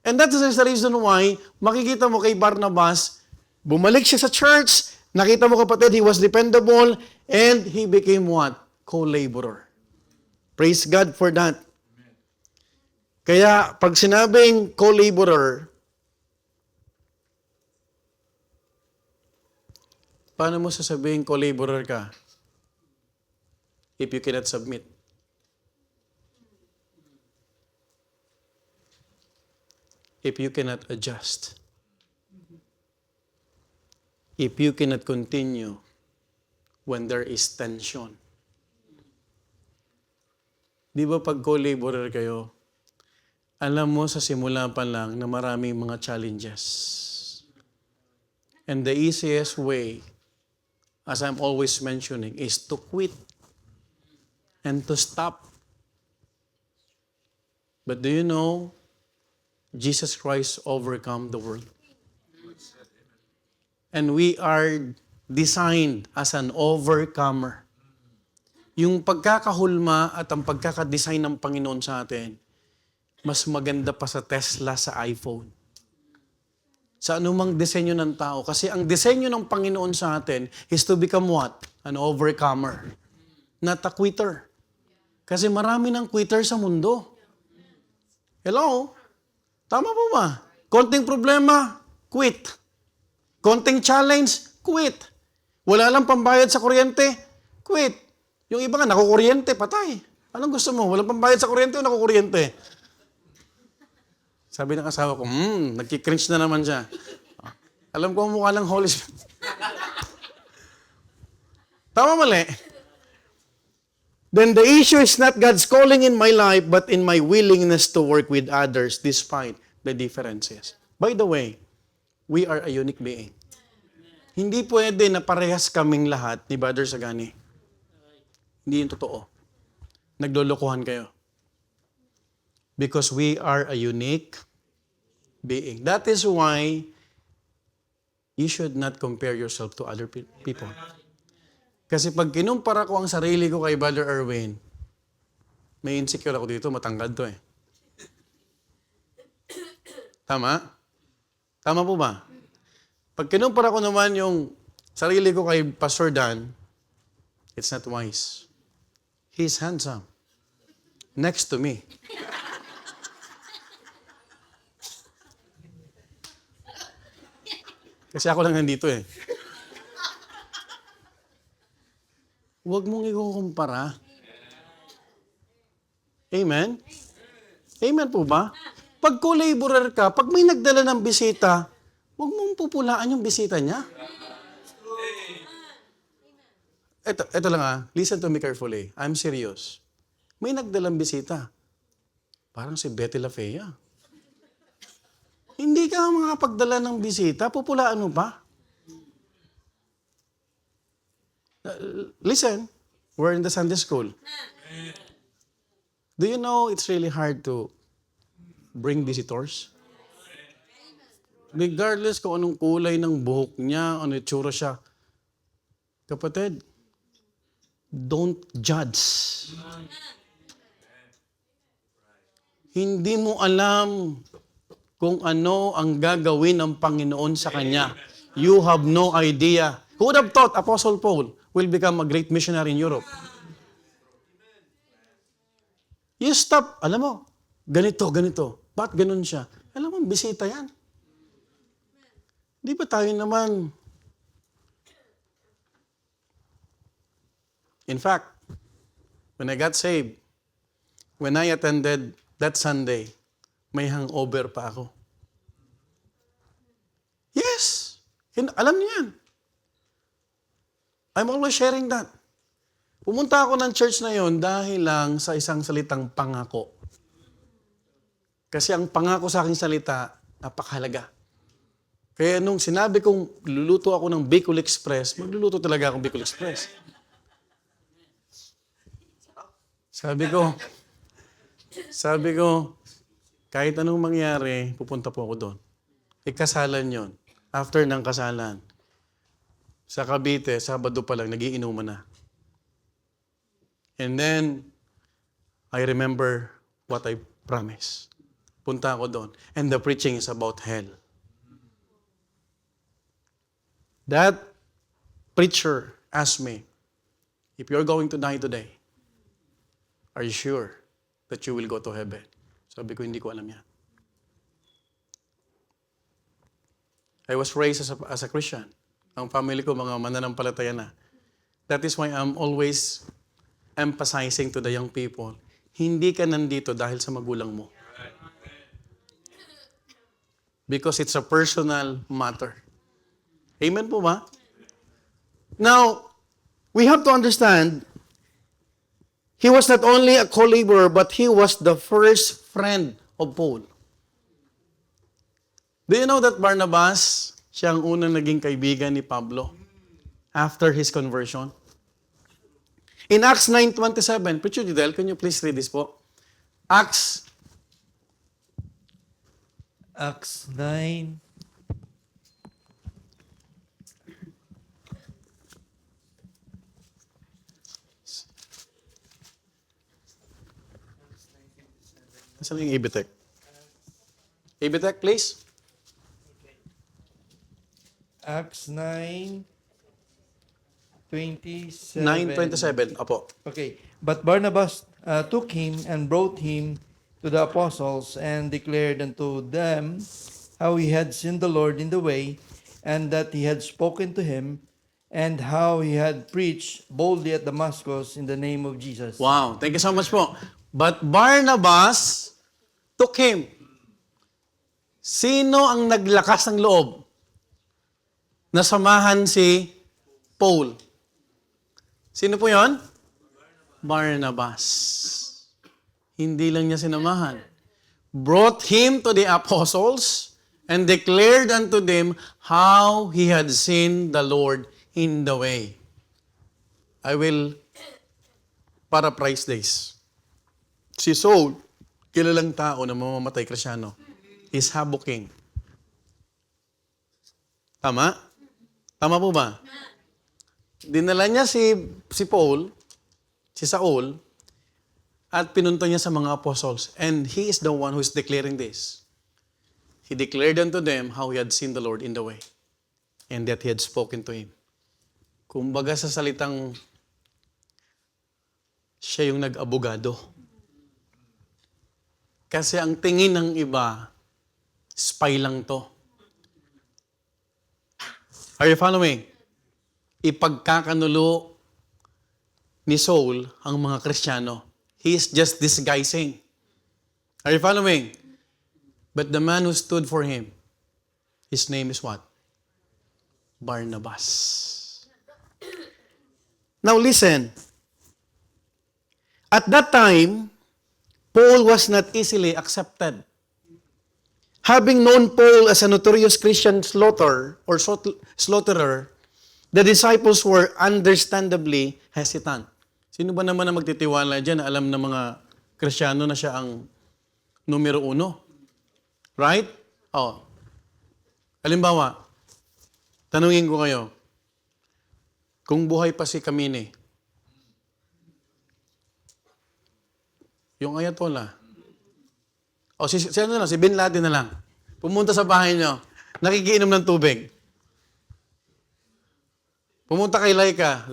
And that is the reason why makikita mo kay Barnabas, bumalik siya sa church, nakita mo kapatid, he was dependable, and he became what? Co-laborer. Praise God for that. Kaya, pag sinabing co-laborer, paano mo sasabihin co-laborer ka? If you cannot submit. If you cannot adjust. If you cannot continue when there is tension. Di ba pag co-laborer kayo, alam mo sa simula pa lang na maraming mga challenges. And the easiest way, as I'm always mentioning, is to quit and to stop. But do you know, Jesus Christ overcome the world. And we are designed as an overcomer. Yung pagkakahulma at ang pagkakadesign ng Panginoon sa atin, mas maganda pa sa Tesla, sa iPhone. Sa anumang disenyo ng tao. Kasi ang disenyo ng Panginoon sa atin is to become what? An overcomer. Not a quitter. Kasi marami ng quitter sa mundo. Hello? Tama po ba? Konting problema, quit. Konting challenge, quit. Wala lang pambayad sa kuryente, quit. Yung iba nga, nakukuryente, patay. Anong gusto mo? Walang pambayad sa kuryente o nakukuryente? Sabi ng asawa ko, nagkikringe na naman siya. Alam ko mukha lang Holy Spirit. Tama mali. Then the issue is not God's calling in my life, but in my willingness to work with others despite the differences. By the way, we are a unique being. Hindi pwede na parehas kaming lahat ni Brother Sagani. Hindi yung totoo. Naglolokohan kayo. Because we are a unique being. That is why you should not compare yourself to other people. Kasi pag kinumpara ko ang sarili ko kay Brother Erwin, may insecure ako dito, matangkad to eh. Tama? Tama po ba? Pag kinumpara ko naman yung sarili ko kay Pastor Dan, it's not wise. He's handsome. Next to me. Kasi ako lang nandito eh. Huwag mong ikukumpara. Amen? Amen po ba? Pag co-laborer ka, pag may nagdala ng bisita, huwag mong pupulaan yung bisita niya. Ito lang listen to me carefully. I'm serious. May nagdalang bisita. Parang si Betty La Fea. Hindi ka makapagdala ng bisita, pupulaan mo pa. Listen, we're in the Sunday school. Do you know it's really hard to bring visitors? Regardless kung anong kulay ng buhok niya, ano itsura siya. Kapatid, don't judge. Hindi mo alam kung ano ang gagawin ng Panginoon sa kanya. You have no idea. Who would have thought Apostle Paul will become a great missionary in Europe? You stop, alam mo, ganito. Ba't ganun siya? Alam mo, bisita yan. Di ba tayo naman? In fact, when I got saved, when I attended that Sunday, may hangover pa ako. Yes! Alam niyo yan. I'm always sharing that. Pumunta ako ng church na yon dahil lang sa isang salitang pangako. Kasi ang pangako sa aking salita, napakahalaga. Kaya nung sinabi kong luluto ako ng Bicol Express, magluluto talaga akong Bicol Express. Sabi ko, kahit anong mangyari, pupunta po ako doon. Kasalan yon. After ng kasalan, sa Cavite, Sabado pa lang, nagiinuman na. And then, I remember what I promised. Punta ako doon. And the preaching is about hell. That preacher asked me, if you're going to die today, are you sure that you will go to heaven? Sabi ko, hindi ko alam yan. I was raised as a Christian. Ang family ko, mga mananampalataya na. That is why I'm always emphasizing to the young people, hindi ka nandito dahil sa magulang mo. Because it's a personal matter. Amen po ba? Now, we have to understand, he was not only a co-laborer, but he was the first friend of Paul. Do you know that Barnabas, siya ang unang naging kaibigan ni Pablo after his conversion? In Acts 9:27, Preacher Judel, can you please read this po? Acts 9. Nasaan yung Ibitek? Ibitek, please. Acts 9:27. 9:27, apo. Okay. But Barnabas took him and brought him to the apostles and declared unto them how he had seen the Lord in the way, and that he had spoken to him, and how he had preached boldly at Damascus in the name of Jesus. Wow, thank you so much po. But Barnabas took him. Sino ang naglakas ng loob? Nasamahan si Paul. Sino po yon? Barnabas. Hindi lang niya sinamahan. Brought him to the apostles and declared unto them how he had seen the Lord in the way. I will paraphrase this. Si Saul, kilalang tao na mamamatay Krisyano, is habuking. Tama? Tama po ba? Dinala niya si Paul, si Saul, at pinunta niya sa mga apostles. And he is the one who is declaring this. He declared unto them how he had seen the Lord in the way. And that he had spoken to him. Kumbaga sa salitang, siya yung nag-abogado. Kasi ang tingin ng iba, spy lang to. Are you following? Ipagkakanulo ni Saul ang mga Kristiyano. He is just disguising. Are you following? But the man who stood for him, his name is what? Barnabas. Now listen. At that time, Paul was not easily accepted. Having known Paul as a notorious Christian slaughterer, the disciples were understandably hesitant. Sino ba naman na magtitiwala dyan na alam ng mga Kristiyano na siya ang numero 1? Right? Oh. Halimbawa, tanungin ko kayo, kung buhay pa si Kamine, yung Ayatollah, si ano na, si Bin Laden na lang, pumunta sa bahay niyo, nakikiinom ng tubig. Pumunta kay Laika.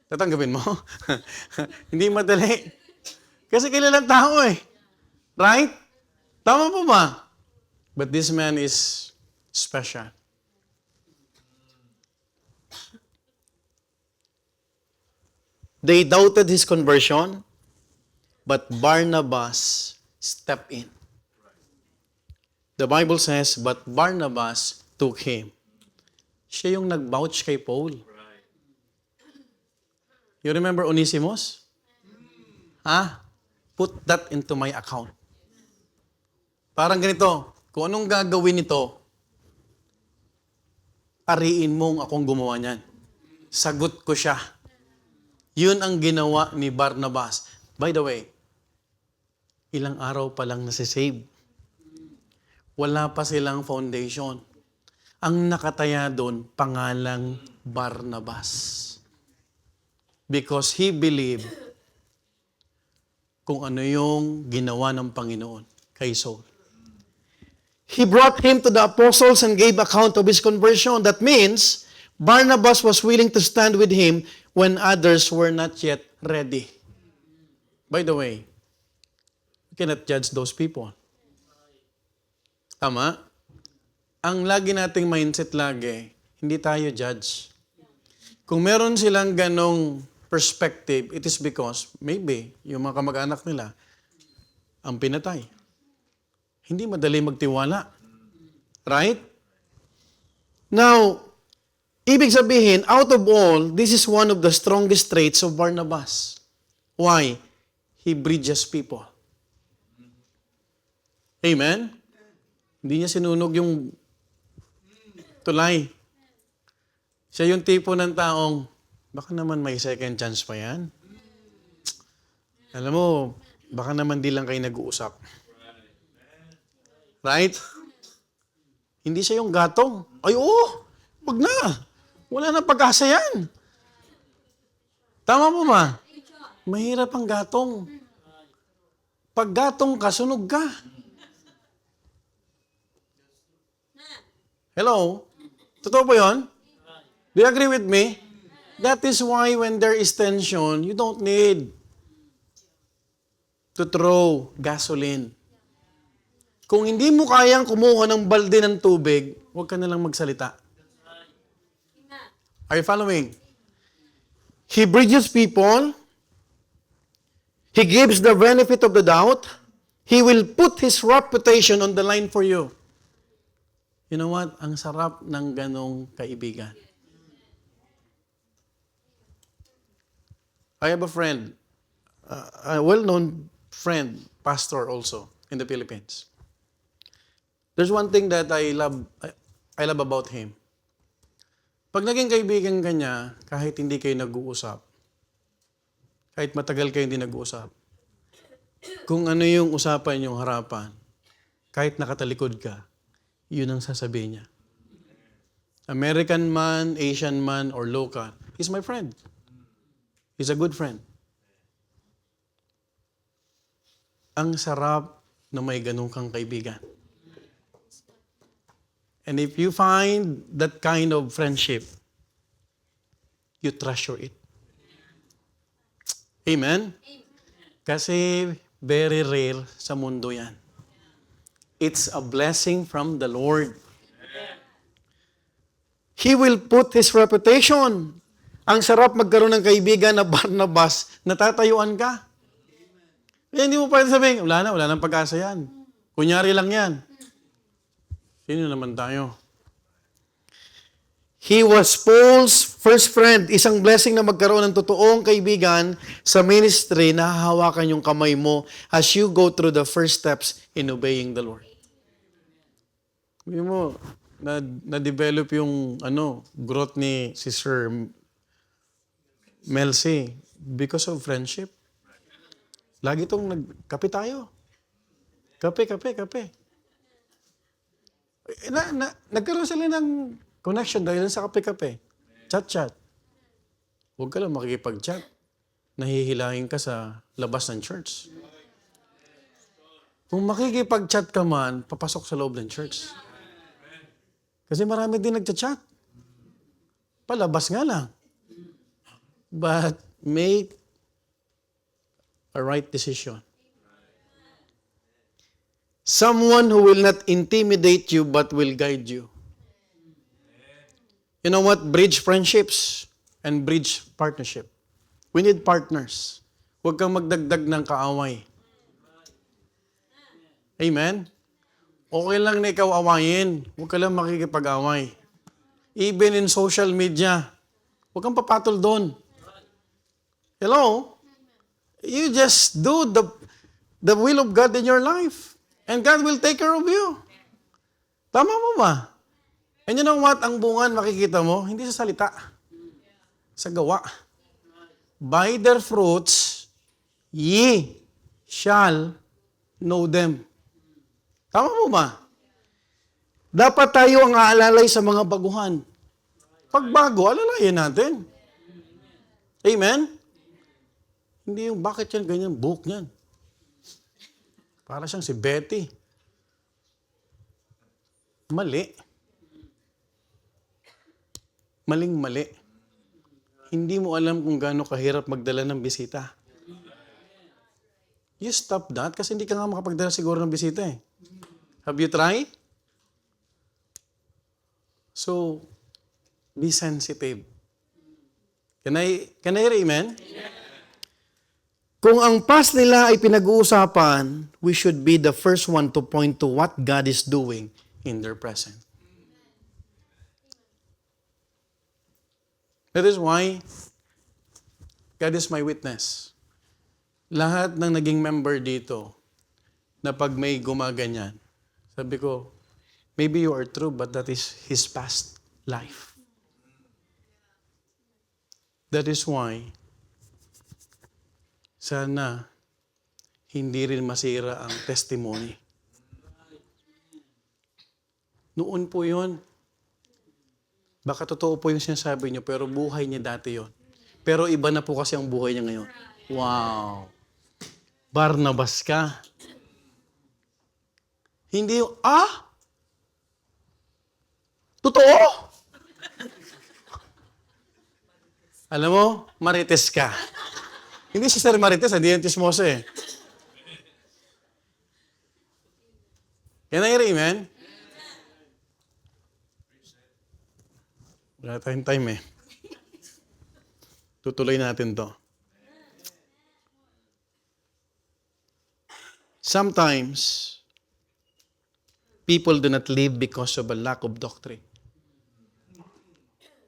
Tatanggapin mo? Hindi madali. Kasi kilalang tao eh. Right? Tama po ba? But this man is special. They doubted his conversion, but Barnabas stepped in. The Bible says, but Barnabas took him. Siya yung nag-vouch kay Paul. You remember Onesimus? Put that into my account. Parang ganito, kung anong gagawin nito, ariin mong akong gumawa niyan. Sagot ko siya. Yun ang ginawa ni Barnabas. By the way, ilang araw pa lang nasisave. Wala pa silang foundation. Ang nakataya doon, pangalang Barnabas. Because he believed kung ano yung ginawa ng Panginoon kay Saul. He brought him to the apostles and gave account of his conversion. That means, Barnabas was willing to stand with him when others were not yet ready. By the way, you cannot judge those people. Tama? Ang lagi nating mindset lagi, hindi tayo judge. Kung meron silang ganong perspective, it is because maybe yung mga kamag-anak nila ang pinatay. Hindi madali magtiwala. Right? Now, ibig sabihin, out of all, this is one of the strongest traits of Barnabas. Why? He bridges people. Amen? Hindi niya sinunog yung tulay. Siya yung tipo ng taong, baka naman may second chance pa yan. Alam mo, baka naman di lang kayo nag-uusap. Right? Hindi siya yung gatong. Ay, oo, wag na. Wala na pag-asa yan. Tama mo ba? Mahirap ang gatong. Pag gatong ka, sunog ka. Hello? Totoo ba yun? Do you agree with me? That is why when there is tension, you don't need to throw gasoline. Kung hindi mo kayang kumuha ng balde ng tubig, huwag ka na lang magsalita. Are you following? He bridges people. He gives the benefit of the doubt. He will put his reputation on the line for you. You know what? Ang sarap ng ganong kaibigan. I have a friend, a well-known friend, pastor also in the Philippines. There's one thing that I love about him. Pag naging kaibigan ka niya, kahit hindi kayo nag-uusap, kahit matagal kayo hindi nag-uusap, kung ano yung usapan yung harapan, kahit nakatalikod ka, yun ang sasabihin niya. American man, Asian man, or local, he's my friend. He's a good friend. Ang sarap na may ganun kang kaibigan. And if you find that kind of friendship, you treasure it. Amen? Kasi very rare sa mundo yan. It's a blessing from the Lord. He will put his reputation Ang sarap magkaroon ng kaibigan na Barnabas, natatayuan ka. Kaya hindi mo pwede sabihin, wala nang pag-asa yan. Kunyari lang yan. Sino naman tayo? He was Paul's first friend. Isang blessing na magkaroon ng totoong kaibigan sa ministry na hahawakan yung kamay mo as you go through the first steps in obeying the Lord. Hindi mo, na-develop yung growth ni si Sir Melcy because of friendship. Lagi itong nagkape tayo. Kape. Nagkaroon sila ng connection dahil sa kape-kape. Chat. Huwag ka lang makikipag-chat. Nahihilahin ka sa labas ng church. Kung makikipag-chat ka man, papasok sa loob ng church. Kasi marami din nagchat-chat. Palabas nga lang. But make a right decision. Someone who will not intimidate you but will guide you. You know what? Bridge friendships and bridge partnership. We need partners. Huwag kang magdagdag ng kaaway. Amen? Okay lang na ikaw awayin. Huwag ka lang makikipag-away. Even in social media, huwag kang papatol doon. Hello? You just do the will of God in your life. And God will take care of you. Tama mo ba? And you know what? Ang bungan makikita mo, hindi sa salita. Sa gawa. By their fruits, ye shall know them. Tama mo ba? Dapat tayo ang aalalay sa mga baguhan. Pagbago, alalayan natin. Amen? Hindi yung bakit yan ganyan, buhok niyan. Para siyang si Betty. Mali. Maling-mali. Hindi mo alam kung gaano kahirap magdala ng bisita. You stop that kasi hindi ka nga makapagdala siguro ng bisita eh. Have you tried? So, be sensitive. Can I hear amen? Kung ang past nila ay pinag-uusapan, we should be the first one to point to what God is doing in their present. That is why God is my witness. Lahat ng naging member dito na pag may gumaganyan, sabi ko, maybe you are true, but that is his past life. That is why sana hindi rin masira ang testimony. Noon po yun. Baka totoo po yung sinasabi niyo, pero buhay niya dati yon. Pero iba na po kasi ang buhay niya ngayon. Wow! Barnabas ka. Hindi yung, totoo? Alam mo, marites ka. Hindi si Sir Marites, hindi yan chismoso eh. Can I hear amen? Wala tayong time eh. Tutuloy natin to. Sometimes, people do not live because of a lack of doctrine,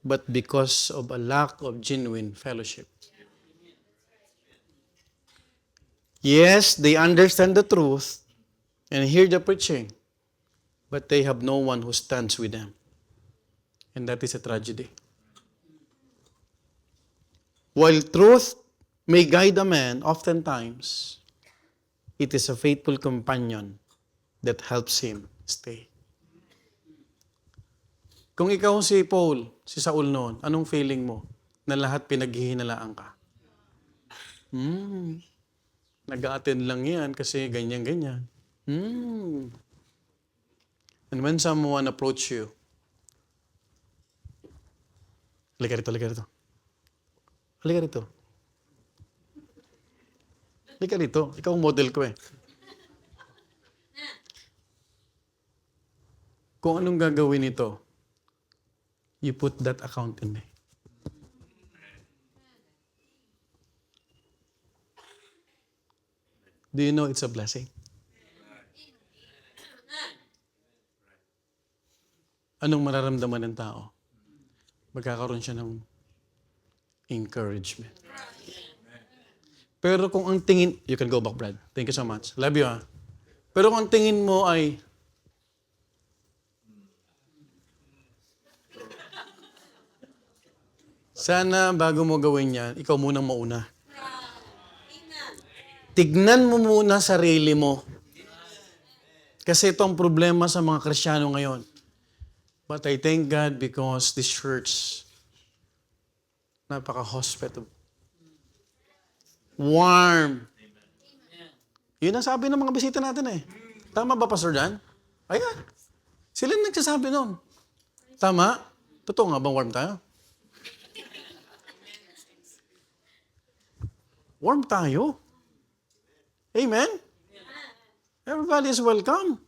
but because of a lack of genuine fellowship. Yes, they understand the truth and hear the preaching, but they have no one who stands with them. And that is a tragedy. While truth may guide a man, oftentimes, it is a faithful companion that helps him stay. Kung ikaw si Paul, si Saul noon, anong feeling mo na lahat pinaghihinalaan ka? Nag-a-attend lang yan kasi ganyan-ganyan. And when someone approach you, halika rito. Halika rito. Halika rito. Ikaw ang model ko eh. Kung anong gagawin nito, you put that account in me. Do you know it's a blessing? Anong mararamdaman ng tao? Magkakaroon siya ng encouragement. Pero kung ang tingin, you can go back, Brad. Thank you so much. Love you, ha? Pero kung ang tingin mo ay, sana bago mo gawin yan, ikaw munang mauna. Tignan mo muna sarili mo. Kasi ito ang problema sa mga Kristiyano ngayon. But I thank God because this church, napaka-hospitable. Warm. Yun ang sabi ng mga bisita natin eh. Tama ba, Pastor Dan? Ayan. Sila nagsasabi nun. Tama? Totoo nga bang warm tayo? Warm tayo. Amen? Everybody is welcome.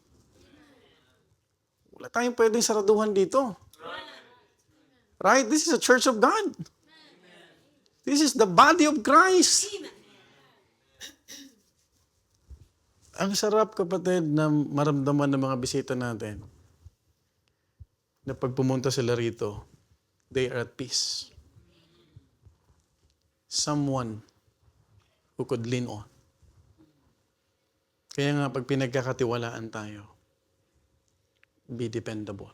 Wala tayong pwedeng saraduhan dito. Right? This is a church of God. This is the body of Christ. Ang sarap, kapatid, na maramdaman ng mga bisita natin na pag pumunta sila rito, they are at peace. Someone who could lean on. Kaya nga, pag pinagkakatiwalaan tayo, be dependable.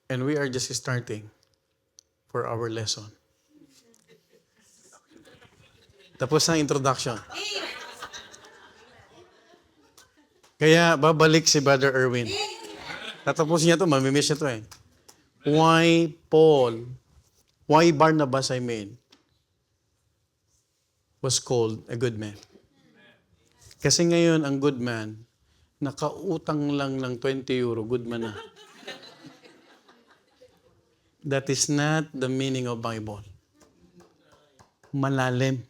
And we are just starting for our lesson. Tapos ang introduction. Kaya babalik si Brother Erwin. Tatapusin niya ito, mamimiss niya ito eh. Why Paul, why Barnabas, was called a good man. Kasi ngayon, ang good man, nakautang lang ng 20 euro, good man na. That is not the meaning of Bible. Malalim.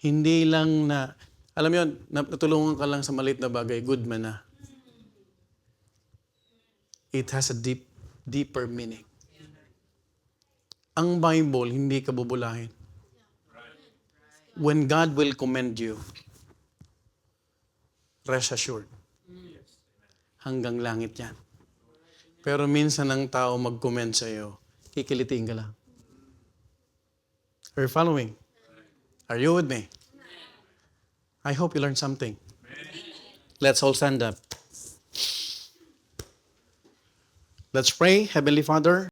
Hindi lang na, alam mo yun, natulungan ka lang sa maliit na bagay, good man na. It has a deeper meaning. Ang Bible, hindi ka bubulahin. When God will commend you, rest assured, hanggang langit yan. Pero minsan ang tao mag-comment sa iyo, kikilitiin ka lang. Are you following? Are you with me? I hope you learned something. Let's all stand up. Let's pray. Heavenly Father,